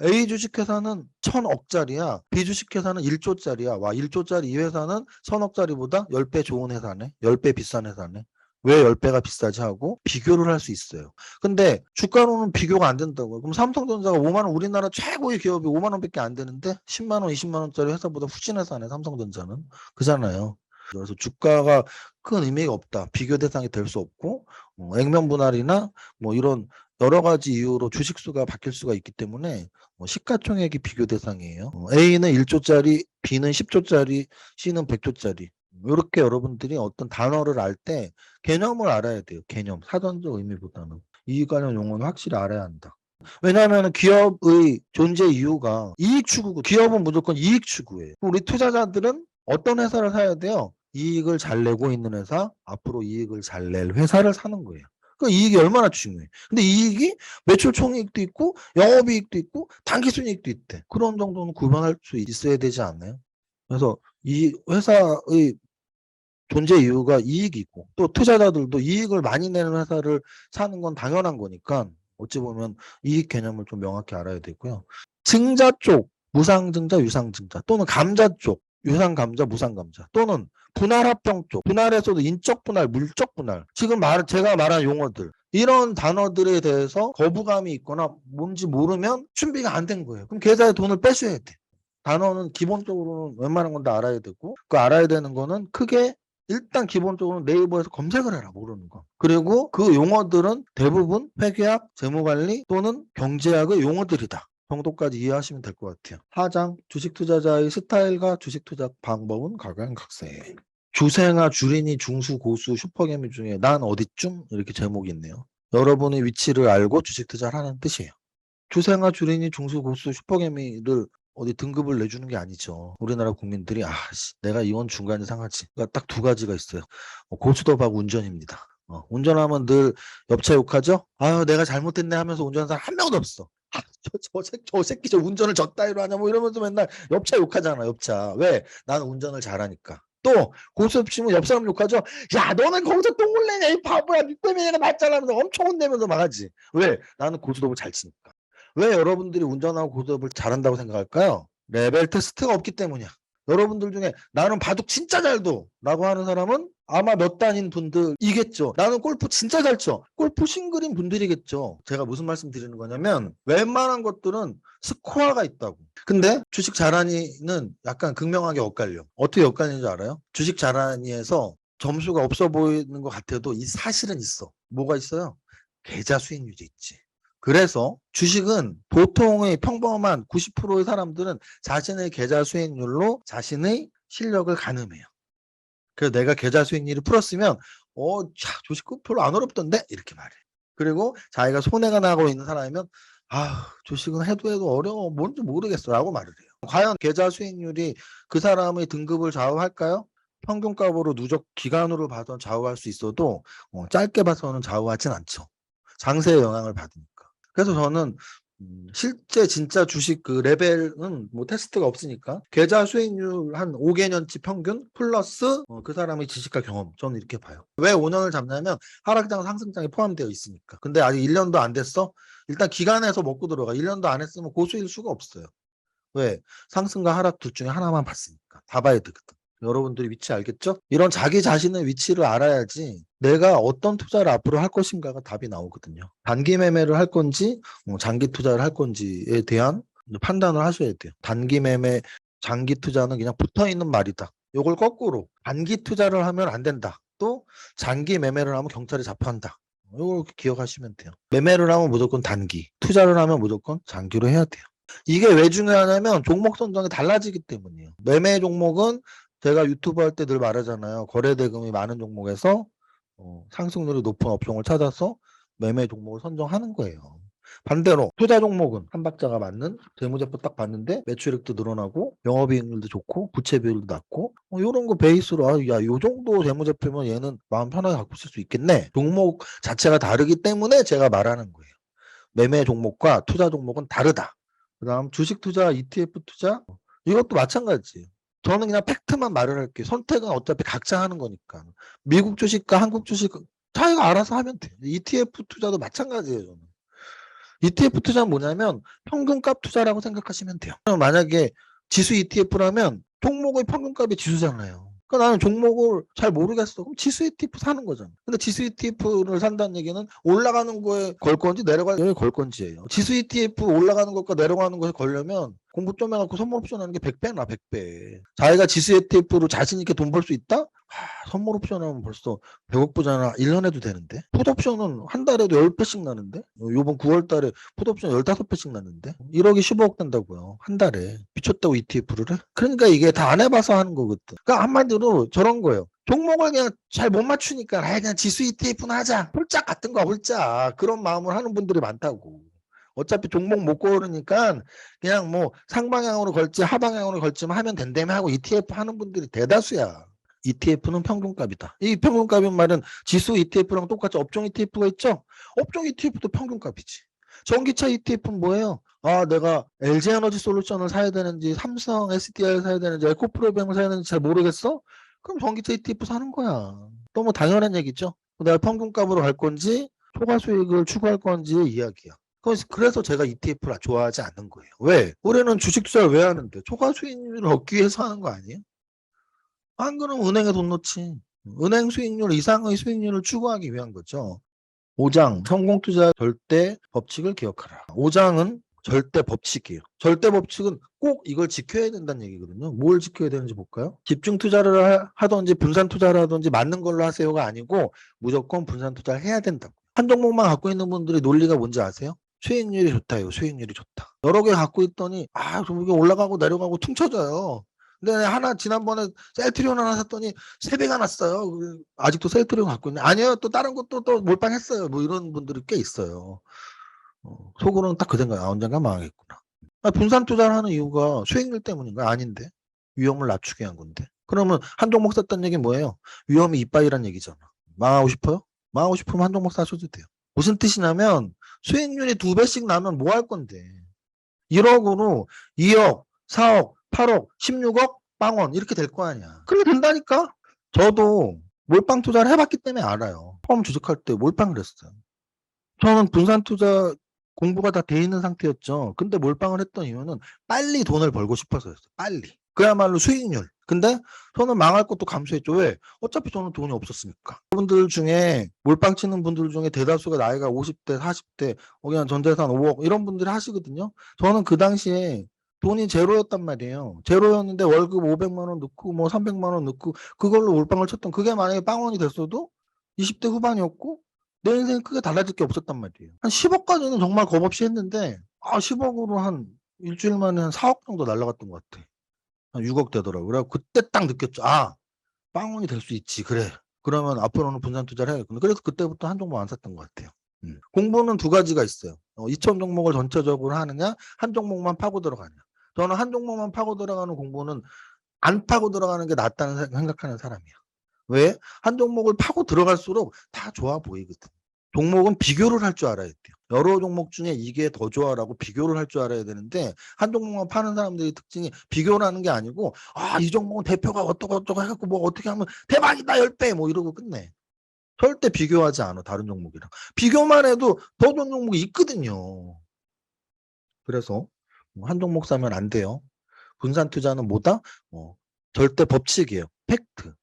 A 주식회사는 1,000억짜리야. B 주식회사는 1조짜리야. 와, 1조짜리 이 회사는 1,000억짜리보다 10배 좋은 회사네. 10배 비싼 회사네. 왜 10배가 비싸지 하고 비교를 할 수 있어요. 근데 주가로는 비교가 안 된다고요. 그럼 삼성전자가 5만 원, 우리나라 최고의 기업이 5만 원밖에 안 되는데 10만 원, 20만 원짜리 회사보다 후진 회사네, 삼성전자는. 그잖아요. 그래서 주가가 큰 의미가 없다. 비교 대상이 될 수 없고 액면 분할이나 뭐 이런 여러 가지 이유로 주식수가 바뀔 수가 있기 때문에 시가총액이 비교 대상이에요. A는 1조짜리, B는 10조짜리, C는 100조짜리. 이렇게 여러분들이 어떤 단어를 알 때 개념을 알아야 돼요. 개념, 사전적 의미보다는. 이익 관련 용어는 확실히 알아야 한다. 왜냐하면 기업의 존재 이유가 이익 추구고, 기업은 무조건 이익 추구예요. 우리 투자자들은 어떤 회사를 사야 돼요? 이익을 잘 내고 있는 회사, 앞으로 이익을 잘 낼 회사를 사는 거예요. 그 이익이 얼마나 중요해. 근데 이익이 매출 총이익도 있고 영업이익도 있고 단기순이익도 있대. 그런 정도는 구분할 수 있어야 되지 않나요? 그래서 이 회사의 존재 이유가 이익이고, 또 투자자들도 이익을 많이 내는 회사를 사는 건 당연한 거니까 어찌 보면 이익 개념을 좀 명확히 알아야 되고요. 증자 쪽, 무상증자, 유상증자, 또는 감자 쪽, 유상감자, 무상감자, 또는 분할합병 쪽, 분할에서도 인적 분할, 물적 분할, 지금 제가 말한 용어들, 이런 단어들에 대해서 거부감이 있거나 뭔지 모르면 준비가 안 된 거예요. 그럼 계좌에 돈을 빼셔야 돼. 단어는 기본적으로는 웬만한 건 다 알아야 되고, 그 알아야 되는 거는 크게 일단 기본적으로 네이버에서 검색을 해라, 모르는 거. 그리고 그 용어들은 대부분 회계학, 재무관리 또는 경제학의 용어들이다 정도까지 이해하시면 될 것 같아요. 하장, 주식 투자자의 스타일과 주식 투자 방법은 각양각색. 주생아, 주린이, 중수, 고수, 슈퍼개미 중에 난 어디쯤? 이렇게 제목이 있네요. 여러분의 위치를 알고 주식 투자를 하는 뜻이에요. 주생아, 주린이, 중수, 고수, 슈퍼개미를 어디 등급을 내주는 게 아니죠. 우리나라 국민들이 내가 이건 중간에 상하지. 그러니까 딱 2가지가 있어요. 고수도박 운전입니다. 운전하면 늘 옆차 욕하죠. 내가 잘못했네 하면서 운전하는 사람 한 명도 없어. 저 새끼 저 운전을 저 따위로 하냐 뭐 이러면서 맨날 옆차 욕하잖아. 옆차. 왜? 나는 운전을 잘하니까. 또 고수업 치면 옆 사람 욕하죠. 야 너는 거기서 똥을 내냐 이 바보야. 니 때문에 내가 맞잖아 하면서 엄청 혼내면서 막하지. 왜? 나는 고수업을 잘 치니까. 왜 여러분들이 운전하고 고수업을 잘한다고 생각할까요? 레벨 테스트가 없기 때문이야. 여러분들 중에 나는 바둑 진짜 잘 둬 라고 하는 사람은 아마 몇 단인 분들이겠죠. 나는 골프 진짜 잘 쳐. 골프 싱글인 분들이겠죠. 제가 무슨 말씀 드리는 거냐면 웬만한 것들은 스코어가 있다고. 근데 주식 잘하니는 약간 극명하게 엇갈려. 어떻게 엇갈리는 줄 알아요? 주식 잘하니에서 점수가 없어 보이는 것 같아도 이 사실은 있어. 뭐가 있어요? 계좌 수익률이 있지. 그래서 주식은 보통의 평범한 90%의 사람들은 자신의 계좌 수익률로 자신의 실력을 가늠해요. 그래서 내가 계좌 수익률이 풀었으면 주식 별로 안 어렵던데 이렇게 말해. 그리고 자기가 손해가 나고 있는 사람이면 주식은 해도 어려워 뭔지 모르겠어 라고 말을 해요. 과연 계좌 수익률이 그 사람의 등급을 좌우할까요? 평균값으로 누적 기간으로 봐서 좌우할 수 있어도 짧게 봐서는 좌우하진 않죠. 장세의 영향을 받으니까. 그래서 저는 실제 진짜 주식 그 레벨은 뭐 테스트가 없으니까 계좌 수익률 한 5개년치 평균 플러스 그 사람의 지식과 경험, 저는 이렇게 봐요. 왜 5년을 잡냐면 하락장 상승장이 포함되어 있으니까. 근데 아직 1년도 안 됐어? 일단 기간에서 먹고 들어가. 1년도 안 했으면 고수일 수가 없어요. 왜? 상승과 하락 둘 중에 하나만 봤으니까. 다 봐야 되거든. 여러분들이 위치 알겠죠? 이런 자기 자신의 위치를 알아야지 내가 어떤 투자를 앞으로 할 것인가가 답이 나오거든요. 단기 매매를 할 건지 장기 투자를 할 건지에 대한 판단을 하셔야 돼요. 단기 매매, 장기 투자는 그냥 붙어있는 말이다. 이걸 거꾸로 단기 투자를 하면 안 된다. 또 장기 매매를 하면 경찰이 잡혀간다. 이걸 기억하시면 돼요. 매매를 하면 무조건 단기, 투자를 하면 무조건 장기로 해야 돼요. 이게 왜 중요하냐면 종목 선정이 달라지기 때문이에요. 매매 종목은 제가 유튜브 할 때 늘 말하잖아요. 거래 대금이 많은 종목에서 상승률이 높은 업종을 찾아서 매매 종목을 선정하는 거예요. 반대로 투자 종목은 한 박자가 맞는 재무제표 딱 봤는데 매출액도 늘어나고 영업이익률도 좋고 부채 비율도 낮고 이런 거 베이스로 요 정도 재무제표면 얘는 마음 편하게 갖고 있을 수 있겠네. 종목 자체가 다르기 때문에 제가 말하는 거예요. 매매 종목과 투자 종목은 다르다. 그다음 주식 투자, ETF 투자 이것도 마찬가지예요. 저는 그냥 팩트만 말을 할게요. 선택은 어차피 각자 하는 거니까. 미국 주식과 한국 주식 자기가 알아서 하면 돼요. ETF 투자도 마찬가지예요. 저는. ETF 투자는 뭐냐면 평균값 투자라고 생각하시면 돼요. 만약에 지수 ETF라면 종목의 평균값이 지수잖아요. 그러니까 나는 종목을 잘 모르겠어. 그럼 지수 ETF 사는 거잖아. 근데 지수 ETF를 산다는 얘기는 올라가는 거에 걸 건지 내려가는 거에 걸 건지예요. 지수 ETF 올라가는 것과 내려가는 것에 걸려면 공부 좀 해갖고 선물 옵션 하는 게 100배나 100배. 자기가 지수 ETF로 자신 있게 돈 벌 수 있다? 선물 옵션 하면 벌써 100억 부잖아. 1년 해도 되는데. 풋 옵션은 한 달에도 10배씩 나는데. 요번 9월 달에 풋 옵션 15배씩 나는데. 1억이 15억 된다고요. 한 달에. 미쳤다고 ETF를 해? 그러니까 이게 다 안 해봐서 하는 거거든. 그러니까 한마디로 저런 거예요. 종목을 그냥 잘 못 맞추니까 그냥 지수 ETF나 하자. 홀짝 같은 거 홀짝. 그런 마음을 하는 분들이 많다고. 어차피 종목 못 고르니까 그냥 뭐 상방향으로 걸지 하방향으로 걸지만 하면 된다며 하고 ETF 하는 분들이 대다수야. ETF는 평균값이다. 이 평균값인 말은 지수 ETF랑 똑같이 업종 ETF가 있죠? 업종 ETF도 평균값이지. 전기차 ETF는 뭐예요? 내가 LG에너지 솔루션을 사야 되는지 삼성 SDI를 사야 되는지 에코프로뱅을 사야 되는지 잘 모르겠어? 그럼 전기차 ETF 사는 거야. 너무 당연한 얘기죠. 내가 평균값으로 갈 건지 초과 수익을 추구할 건지의 이야기야. 그래서 제가 ETF를 좋아하지 않는 거예요. 왜? 올해는 주식 투자를 왜 하는데? 초과 수익률을 얻기 위해서 하는 거 아니에요? 안 그러면 은행에 돈 넣지. 은행 수익률 이상의 수익률을 추구하기 위한 거죠. 5장 성공 투자 절대 법칙을 기억하라. 5장은 절대 법칙이에요. 절대 법칙은 꼭 이걸 지켜야 된다는 얘기거든요. 뭘 지켜야 되는지 볼까요? 집중 투자를 하든지 분산 투자를 하든지 맞는 걸로 하세요가 아니고 무조건 분산 투자를 해야 된다고. 한 종목만 갖고 있는 분들이 논리가 뭔지 아세요? 수익률이 좋다요. 수익률이 좋다. 여러 개 갖고 있더니 종목이 올라가고 내려가고 퉁쳐져요. 근데 하나 지난번에 셀트리온 하나 샀더니 3배가 났어요. 아직도 셀트리온 갖고 있네. 아니요. 또 다른 것도 또 몰빵했어요. 뭐 이런 분들이 꽤 있어요. 속으로는 딱 그 생각. 언젠가 망하겠구나. 분산 투자를 하는 이유가 수익률 때문인가? 아닌데. 위험을 낮추게 한 건데. 그러면 한 종목 샀다는 얘기는 뭐예요? 위험이 이빠이란 얘기잖아. 망하고 싶어요? 망하고 싶으면 한 종목 사셔도 돼요. 무슨 뜻이냐면 수익률이 2배씩 나면 뭐 할 건데. 1억으로 2억, 4억, 8억, 16억 빵원 이렇게 될 거 아니야. 그렇게 된다니까? 저도 몰빵 투자를 해봤기 때문에 알아요. 처음 주식할 때 몰빵을 했어요. 저는 분산 투자 공부가 다 돼 있는 상태였죠. 근데 몰빵을 했던 이유는 빨리 돈을 벌고 싶어서였어요. 빨리. 그야말로 수익률. 근데 저는 망할 것도 감수했죠. 왜? 어차피 저는 돈이 없었으니까. 분들 중에 몰빵 치는 분들 중에 대다수가 나이가 50대, 40대, 그냥 전재산 5억 이런 분들이 하시거든요. 저는 그 당시에 돈이 제로였단 말이에요. 제로였는데 월급 500만 원 넣고 뭐 300만 원 넣고 그걸로 몰빵을 쳤던 그게 만약에 빵원이 됐어도 20대 후반이었고 내 인생이 크게 달라질 게 없었단 말이에요. 한 10억까지는 정말 겁없이 했는데 10억으로 한 일주일 만에 한 4억 정도 날라갔던 것 같아. 한 6억 되더라고요. 그래서 그때 딱 느꼈죠. 빵원이 될 수 있지. 그래. 그러면 앞으로는 분산 투자를 해야겠구나. 그래서 그때부터 한 종목 안 샀던 것 같아요. 공부는 두 가지가 있어요. 2천 종목을 전체적으로 하느냐, 한 종목만 파고 들어가냐. 저는 한 종목만 파고 들어가는 공부는 안 파고 들어가는 게 낫다는 생각하는 사람이야. 왜? 한 종목을 파고 들어갈수록 다 좋아 보이거든. 종목은 비교를 할 줄 알아야 돼요. 여러 종목 중에 이게 더 좋아라고 비교를 할 줄 알아야 되는데 한 종목만 파는 사람들의 특징이 비교를 하는 게 아니고 이 종목은 대표가 어쩌고 해갖고 뭐 어떻게 하면 대박이다 10배 뭐 이러고 끝내. 절대 비교하지 않아 다른 종목이랑. 비교만 해도 더 좋은 종목이 있거든요. 그래서 한 종목 사면 안 돼요. 분산 투자는 뭐다? 절대 법칙이에요. 팩트.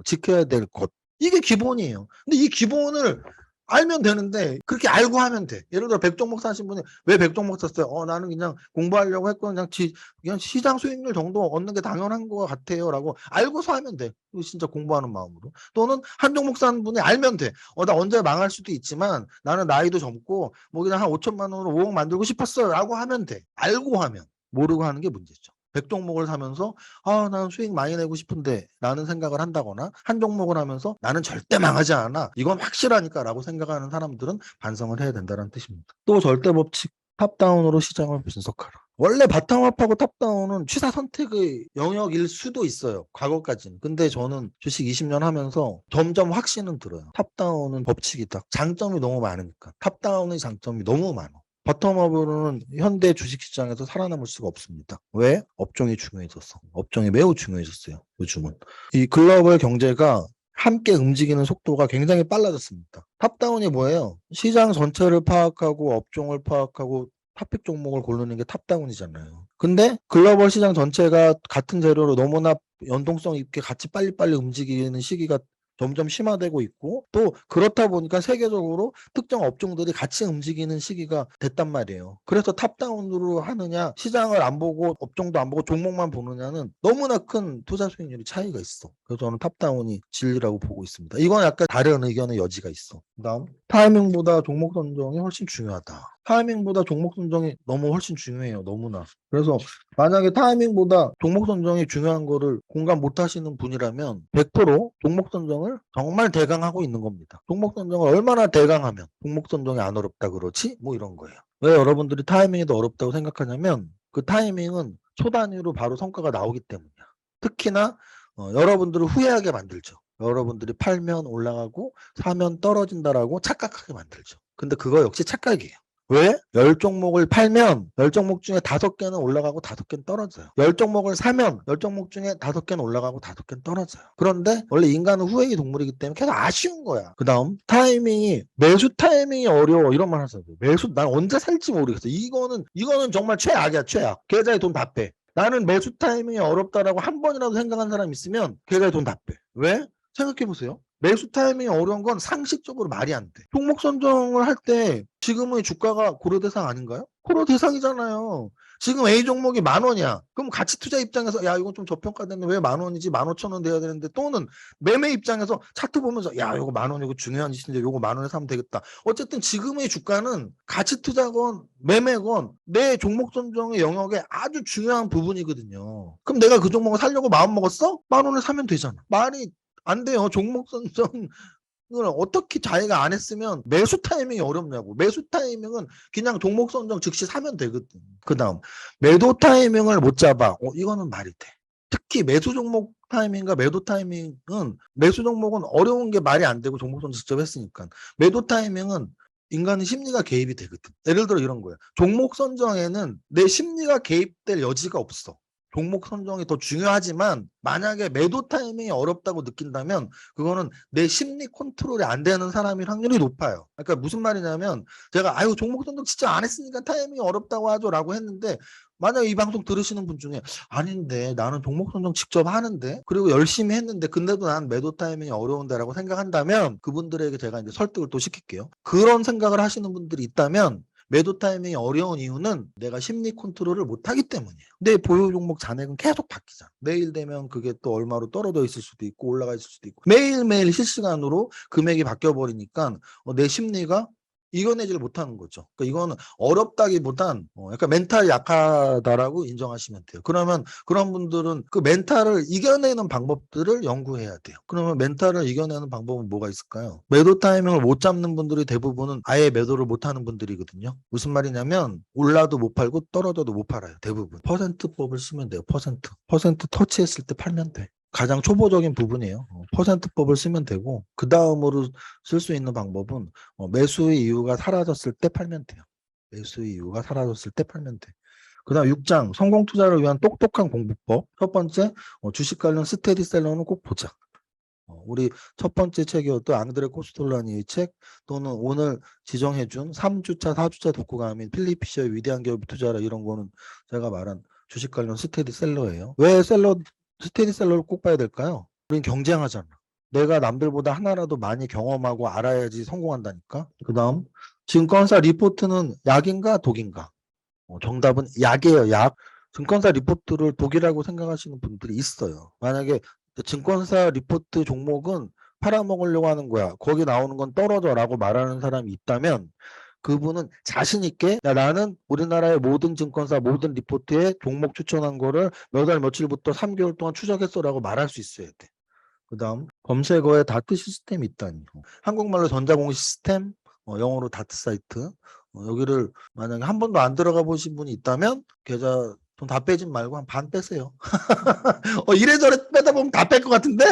지켜야 될 것. 이게 기본이에요. 근데 이 기본을 알면 되는데 그렇게 알고 하면 돼. 예를 들어 100종목 사신 분이 왜 100종목 샀어요? 나는 그냥 공부하려고 했고 그냥 시장 수익률 정도 얻는 게 당연한 것 같아요. 라고 알고서 하면 돼. 진짜 공부하는 마음으로. 또는 한 종목 산 분이 알면 돼. 나 언제 망할 수도 있지만 나는 나이도 젊고 뭐 그냥 한 5천만 원으로 5억 만들고 싶었어요. 라고 하면 돼. 알고 하면. 모르고 하는 게 문제죠. 100종목을 사면서 나는 수익 많이 내고 싶은데 라는 생각을 한다거나 한 종목을 하면서 나는 절대 망하지 않아. 이건 확실하니까 라고 생각하는 사람들은 반성을 해야 된다는 뜻입니다. 또 절대 법칙 탑다운으로 시장을 분석하라. 원래 바텀업하고 탑다운은 취사 선택의 영역일 수도 있어요. 과거까지는. 근데 저는 주식 20년 하면서 점점 확신은 들어요. 탑다운은 법칙이다. 장점이 너무 많으니까. 탑다운의 장점이 너무 많아. 바텀업으로는 현대 주식시장에서 살아남을 수가 없습니다. 왜? 업종이 중요해졌어. 업종이 매우 중요해졌어요. 요즘은. 이 글로벌 경제가 함께 움직이는 속도가 굉장히 빨라졌습니다. 탑다운이 뭐예요? 시장 전체를 파악하고 업종을 파악하고 탑픽 종목을 고르는 게 탑다운이잖아요. 근데 글로벌 시장 전체가 같은 재료로 너무나 연동성 있게 같이 빨리빨리 움직이는 시기가 점점 심화되고 있고 또 그렇다 보니까 세계적으로 특정 업종들이 같이 움직이는 시기가 됐단 말이에요. 그래서 탑다운으로 하느냐 시장을 안 보고 업종도 안 보고 종목만 보느냐는 너무나 큰 투자 수익률이 차이가 있어. 그래서 저는 탑다운이 진리라고 보고 있습니다. 이건 약간 다른 의견의 여지가 있어. 그다음 타이밍보다 종목 선정이 훨씬 중요하다. 타이밍보다 종목 선정이 너무 훨씬 중요해요. 너무나. 그래서 만약에 타이밍보다 종목 선정이 중요한 거를 공감 못 하시는 분이라면 100% 종목 선정을 정말 대강하고 있는 겁니다. 종목 선정을 얼마나 대강하면 종목 선정이 안 어렵다 그러지? 뭐 이런 거예요. 왜 여러분들이 타이밍이 더 어렵다고 생각하냐면 그 타이밍은 초 단위로 바로 성과가 나오기 때문이야. 특히나 여러분들을 후회하게 만들죠. 여러분들이 팔면 올라가고 사면 떨어진다라고 착각하게 만들죠. 근데 그거 역시 착각이에요. 왜? 10종목을 팔면 10종목 중에 5개는 올라가고 5개는 떨어져요. 10종목을 사면 10종목 중에 5개는 올라가고 5개는 떨어져요. 그런데 원래 인간은 후회의 동물이기 때문에 계속 아쉬운 거야. 그 다음 매수 타이밍이 어려워 이런 말 하세요. 난 언제 살지 모르겠어. 이거는 정말 최악이야 최악. 계좌에 돈 다 빼. 나는 매수 타이밍이 어렵다라고 한 번이라도 생각한 사람 있으면 계좌에 돈 다 빼. 왜? 생각해보세요. 매수 타이밍이 어려운 건 상식적으로 말이 안 돼. 종목 선정을 할 때 지금의 주가가 고려 대상 아닌가요? 고려 대상이잖아요. 지금 A 종목이 10,000원이야. 그럼 가치 투자 입장에서 야 이건 좀 저평가됐네. 왜 10,000원이지? 15,000원 돼야 되는데 또는 매매 입장에서 차트 보면서 야 이거 10,000원 이거 중요한 짓인데 이거 10,000원에 사면 되겠다. 어쨌든 지금의 주가는 가치 투자건 매매건 내 종목 선정의 영역에 아주 중요한 부분이거든요. 그럼 내가 그 종목을 사려고 마음 먹었어? 10,000원에 사면 되잖아. 말이 안 돼요. 종목 선정을 어떻게 자기가 안 했으면 매수 타이밍이 어렵냐고. 매수 타이밍은 그냥 종목 선정 즉시 사면 되거든. 그 다음 매도 타이밍을 못 잡아. 이거는 말이 돼. 특히 매수 종목 타이밍과 매수 종목은 어려운 게 말이 안 되고 종목 선정 직접 했으니까. 매도 타이밍은 인간의 심리가 개입이 되거든. 예를 들어 이런 거예요. 종목 선정에는 내 심리가 개입될 여지가 없어. 종목 선정이 더 중요하지만 만약에 매도 타이밍이 어렵다고 느낀다면 그거는 내 심리 컨트롤이 안 되는 사람일 확률이 높아요. 그러니까 무슨 말이냐면 제가 아유 종목 선정 진짜 안 했으니까 타이밍이 어렵다고 하죠라고 했는데 만약에 이 방송 들으시는 분 중에 아닌데 나는 종목 선정 직접 하는데 그리고 열심히 했는데 근데도 난 매도 타이밍이 어려운데라고 생각한다면 그분들에게 제가 이제 설득을 또 시킬게요. 그런 생각을 하시는 분들이 있다면 매도 타이밍이 어려운 이유는 내가 심리 컨트롤을 못하기 때문이에요. 내 보유 종목 잔액은 계속 바뀌잖아. 내일 되면 그게 또 얼마로 떨어져 있을 수도 있고 올라가 있을 수도 있고 매일매일 실시간으로 금액이 바뀌어버리니까 내 심리가 이겨내지를 못하는 거죠. 그러니까 이거는 어렵다기보단 약간 멘탈이 약하다라고 인정하시면 돼요. 그러면 그런 분들은 그 멘탈을 이겨내는 방법들을 연구해야 돼요. 그러면 멘탈을 이겨내는 방법은 뭐가 있을까요? 매도 타이밍을 못 잡는 분들이 대부분은 아예 매도를 못하는 분들이거든요. 무슨 말이냐면 올라도 못 팔고 떨어져도 못 팔아요. 대부분. 퍼센트법을 쓰면 돼요. 퍼센트 터치했을 때 팔면 돼. 가장 초보적인 부분이에요. 퍼센트법을 쓰면 되고 그 다음으로 쓸 수 있는 방법은 매수의 이유가 사라졌을 때 팔면 돼요. 매수의 이유가 사라졌을 때 팔면 돼. 그 다음 6장 성공 투자를 위한 똑똑한 공부법. 첫 번째 주식 관련 스테디셀러는 꼭 보자. 우리 첫 번째 책이었던 앙드레 코스톨라니의 책 또는 오늘 지정해준 3주차 4주차 독후감인 필립 피셔의 위대한 기업에 투자하라 이런 거는 제가 말한 주식 관련 스테디셀러예요. 왜 스테디셀러를 꼭 봐야 될까요? 우린 경쟁하잖아. 내가 남들보다 하나라도 많이 경험하고 알아야지 성공한다니까. 그 다음 증권사 리포트는 약인가 독인가? 정답은 약이에요. 약. 증권사 리포트를 독이라고 생각하시는 분들이 있어요. 만약에 증권사 리포트 종목은 팔아먹으려고 하는 거야. 거기 나오는 건 떨어져라고 말하는 사람이 있다면 그분은 자신 있게 야, 나는 우리나라의 모든 증권사 모든 리포트에 종목 추천한 거를 몇 월 며칠부터 3개월 동안 추적했어라고 말할 수 있어야 돼. 그 다음 검색어에 다트 시스템이 있다니. 한국말로 전자공시 시스템, 영어로 다트 사이트. 여기를 만약에 한 번도 안 들어가 보신 분이 있다면 계좌 돈 다 빼지 말고 한 반 빼세요. 이래저래 빼다 보면 다 뺄 것 같은데?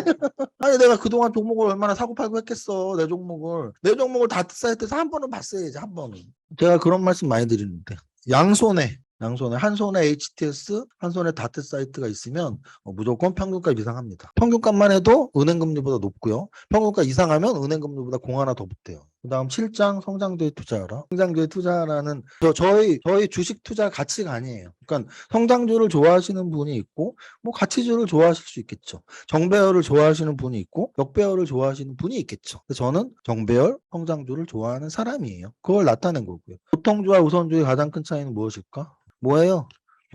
아니 내가 그동안 종목을 얼마나 사고 팔고 했겠어. 내 종목을 다트 사이트에서 한 번은 봤어야지. 한 번은. 제가 그런 말씀 많이 드리는데 양손에 한 손에 HTS 한 손에 다트 사이트가 있으면 무조건 평균값 이상합니다. 평균값만 해도 은행금리보다 높고요. 평균값 이상하면 은행금리보다 공 하나 더 붙대요. 그 다음 7장 성장주에 투자하라. 성장주에 투자하라는 저희 주식 투자 가치가 아니에요. 그러니까 성장주를 좋아하시는 분이 있고 뭐 가치주를 좋아하실 수 있겠죠. 정배열을 좋아하시는 분이 있고 역배열을 좋아하시는 분이 있겠죠. 저는 정배열 성장주를 좋아하는 사람이에요. 그걸 나타낸 거고요. 보통주와 우선주의 가장 큰 차이는 무엇일까? 뭐예요?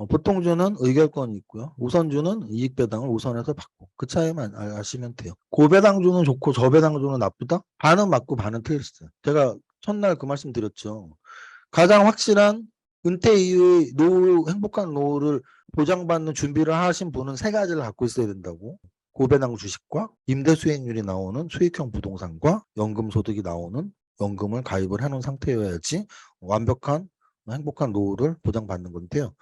보통주는 의결권이 있고요. 우선주는 이익 배당을 우선해서 받고 그 차이만 아시면 돼요. 고배당주는 좋고 저배당주는 나쁘다? 반은 맞고 반은 틀렸어요. 제가 첫날 그 말씀 드렸죠. 가장 확실한 은퇴 이후의 행복한 노후를 보장받는 준비를 하신 분은 세 가지를 갖고 있어야 된다고. 고배당 주식과 임대 수익률이 나오는 수익형 부동산과 연금 소득이 나오는 연금을 가입을 해놓은 상태여야지 완벽한 행복한 노후를 보장받는 건데요.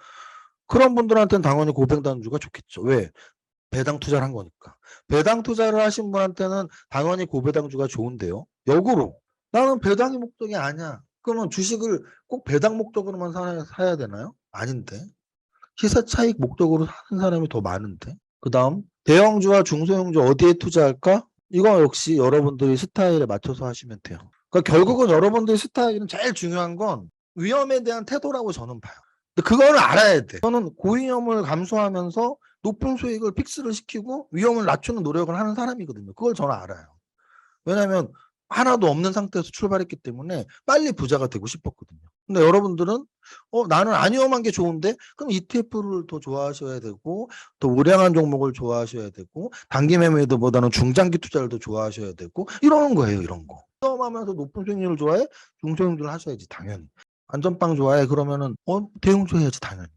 그런 분들한테는 당연히 고배당주가 좋겠죠. 왜? 배당 투자를 한 거니까. 배당 투자를 하신 분한테는 당연히 고배당주가 좋은데요. 역으로 나는 배당이 목적이 아니야. 그러면 주식을 꼭 배당 목적으로만 사야 되나요? 아닌데. 시세 차익 목적으로 사는 사람이 더 많은데. 그 다음 대형주와 중소형주 어디에 투자할까? 이거 역시 여러분들이 스타일에 맞춰서 하시면 돼요. 그러니까 결국은 여러분들의 스타일은 제일 중요한 건 위험에 대한 태도라고 저는 봐요. 근데 그거를 알아야 돼. 저는 고위험을 감수하면서 높은 수익을 픽스를 시키고 위험을 낮추는 노력을 하는 사람이거든요. 그걸 저는 알아요. 왜냐하면 하나도 없는 상태에서 출발했기 때문에 빨리 부자가 되고 싶었거든요. 근데 여러분들은 나는 안 위험한 게 좋은데 그럼 ETF를 더 좋아하셔야 되고 더 우량한 종목을 좋아하셔야 되고 단기 매매보다는 중장기 투자를 더 좋아하셔야 되고 이러는 거예요. 이런 거. 위험하면서 높은 수익률을 좋아해? 중소형주를 하셔야지 당연히. 안전빵 좋아해? 그러면은 대형주 해야지 당연히.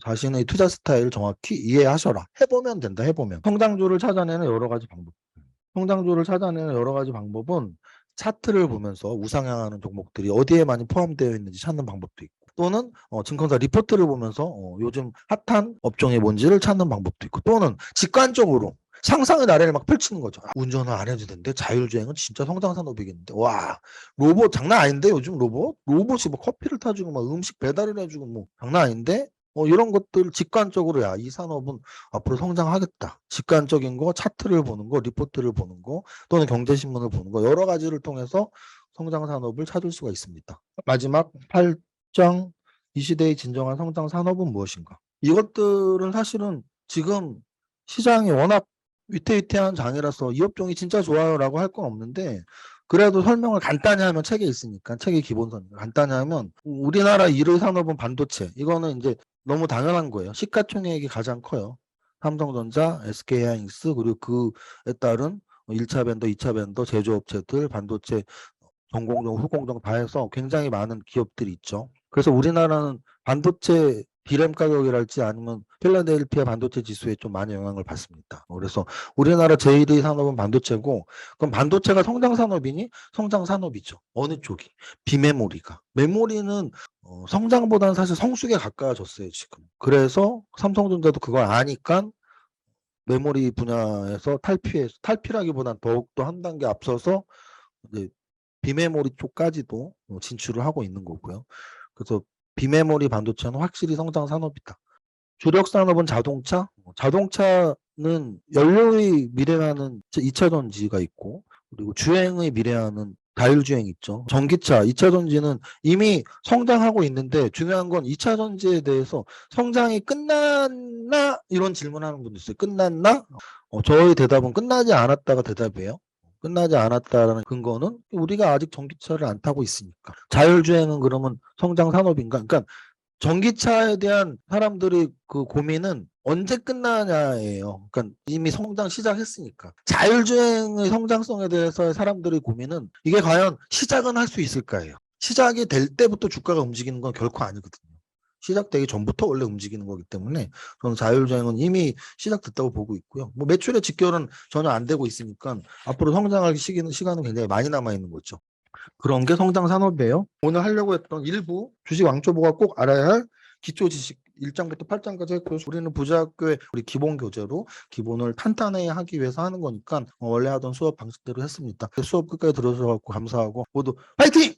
자신의 투자 스타일을 정확히 이해하셔라. 해보면 된다. 해보면. 성장주를 찾아내는 여러 가지 방법. 성장주를 찾아내는 여러 가지 방법은 차트를 보면서 우상향하는 종목들이 어디에 많이 포함되어 있는지 찾는 방법도 있고 또는 증권사 리포트를 보면서 요즘 핫한 업종이 뭔지를 찾는 방법도 있고 또는 직관적으로 상상의 나래를 막 펼치는 거죠. 운전을 안 해도 되는데 자율주행은 진짜 성장산업이겠는데 와 로봇 장난 아닌데 요즘 로봇이 뭐 커피를 타주고 막 음식 배달을 해주고 뭐 장난 아닌데 이런 것들 직관적으로 야, 이 산업은 앞으로 성장하겠다. 직관적인 거, 차트를 보는 거, 리포트를 보는 거, 또는 경제신문을 보는 거 여러 가지를 통해서 성장 산업을 찾을 수가 있습니다. 마지막 8장 이 시대의 진정한 성장 산업은 무엇인가? 이것들은 사실은 지금 시장이 워낙 위태위태한 장이라서 이 업종이 진짜 좋아요라고 할 건 없는데 그래도 설명을 간단히 하면 책에 있으니까 책의 기본선 간단히 하면 우리나라 1위 산업은 반도체. 이거는 이제 너무 당연한 거예요. 시가총액이 가장 커요. 삼성전자, SK하이닉스 그리고 그에 따른 1차 벤더, 2차 벤더 제조업체들 반도체 전공정, 후공정 다 해서 굉장히 많은 기업들이 있죠. 그래서 우리나라는 반도체 디램 가격이랄지 아니면 필라델피아 반도체 지수에 좀 많이 영향을 받습니다. 그래서 우리나라 제1위 산업은 반도체고 그럼 반도체가 성장 산업이니? 성장 산업이죠. 어느 쪽이? 비메모리가. 메모리는 성장보다는 사실 성숙에 가까워졌어요, 지금. 그래서 삼성전자도 그걸 아니까 메모리 분야에서 탈피라기보단 더욱더 한 단계 앞서서 이제 비메모리 쪽까지도 진출을 하고 있는 거고요. 그래서 비메모리 반도체는 확실히 성장 산업이다. 주력 산업은 자동차. 자동차는 연료의 미래하는 2차 전지가 있고 그리고 주행의 미래하는 자율주행 있죠. 전기차 2차 전지는 이미 성장하고 있는데 중요한 건 2차 전지에 대해서 성장이 끝났나? 이런 질문하는 분도 있어요. 끝났나? 저의 대답은 끝나지 않았다가 대답이에요. 끝나지 않았다라는 근거는 우리가 아직 전기차를 안 타고 있으니까. 자율주행은 그러면 성장 산업인가? 그러니까 전기차에 대한 사람들의 그 고민은 언제 끝나냐예요. 그러니까 이미 성장 시작했으니까. 자율주행의 성장성에 대해서 사람들의 고민은 이게 과연 시작은 할 수 있을까예요. 시작이 될 때부터 주가가 움직이는 건 결코 아니거든요. 시작되기 전부터 원래 움직이는 거기 때문에 저는 자율주행은 이미 시작됐다고 보고 있고요. 뭐 매출의 직결은 전혀 안 되고 있으니까 앞으로 성장할 시간은 굉장히 많이 남아 있는 거죠. 그런 게 성장 산업이에요. 오늘 하려고 했던 일부 주식 왕초보가 꼭 알아야 할 기초 지식 1장부터 8장까지 했고요. 우리는 부자학교의 우리 기본 교재로 기본을 탄탄히 하기 위해서 하는 거니까 원래 하던 수업 방식대로 했습니다. 수업 끝까지 들어주셔서 감사하고 모두 파이팅!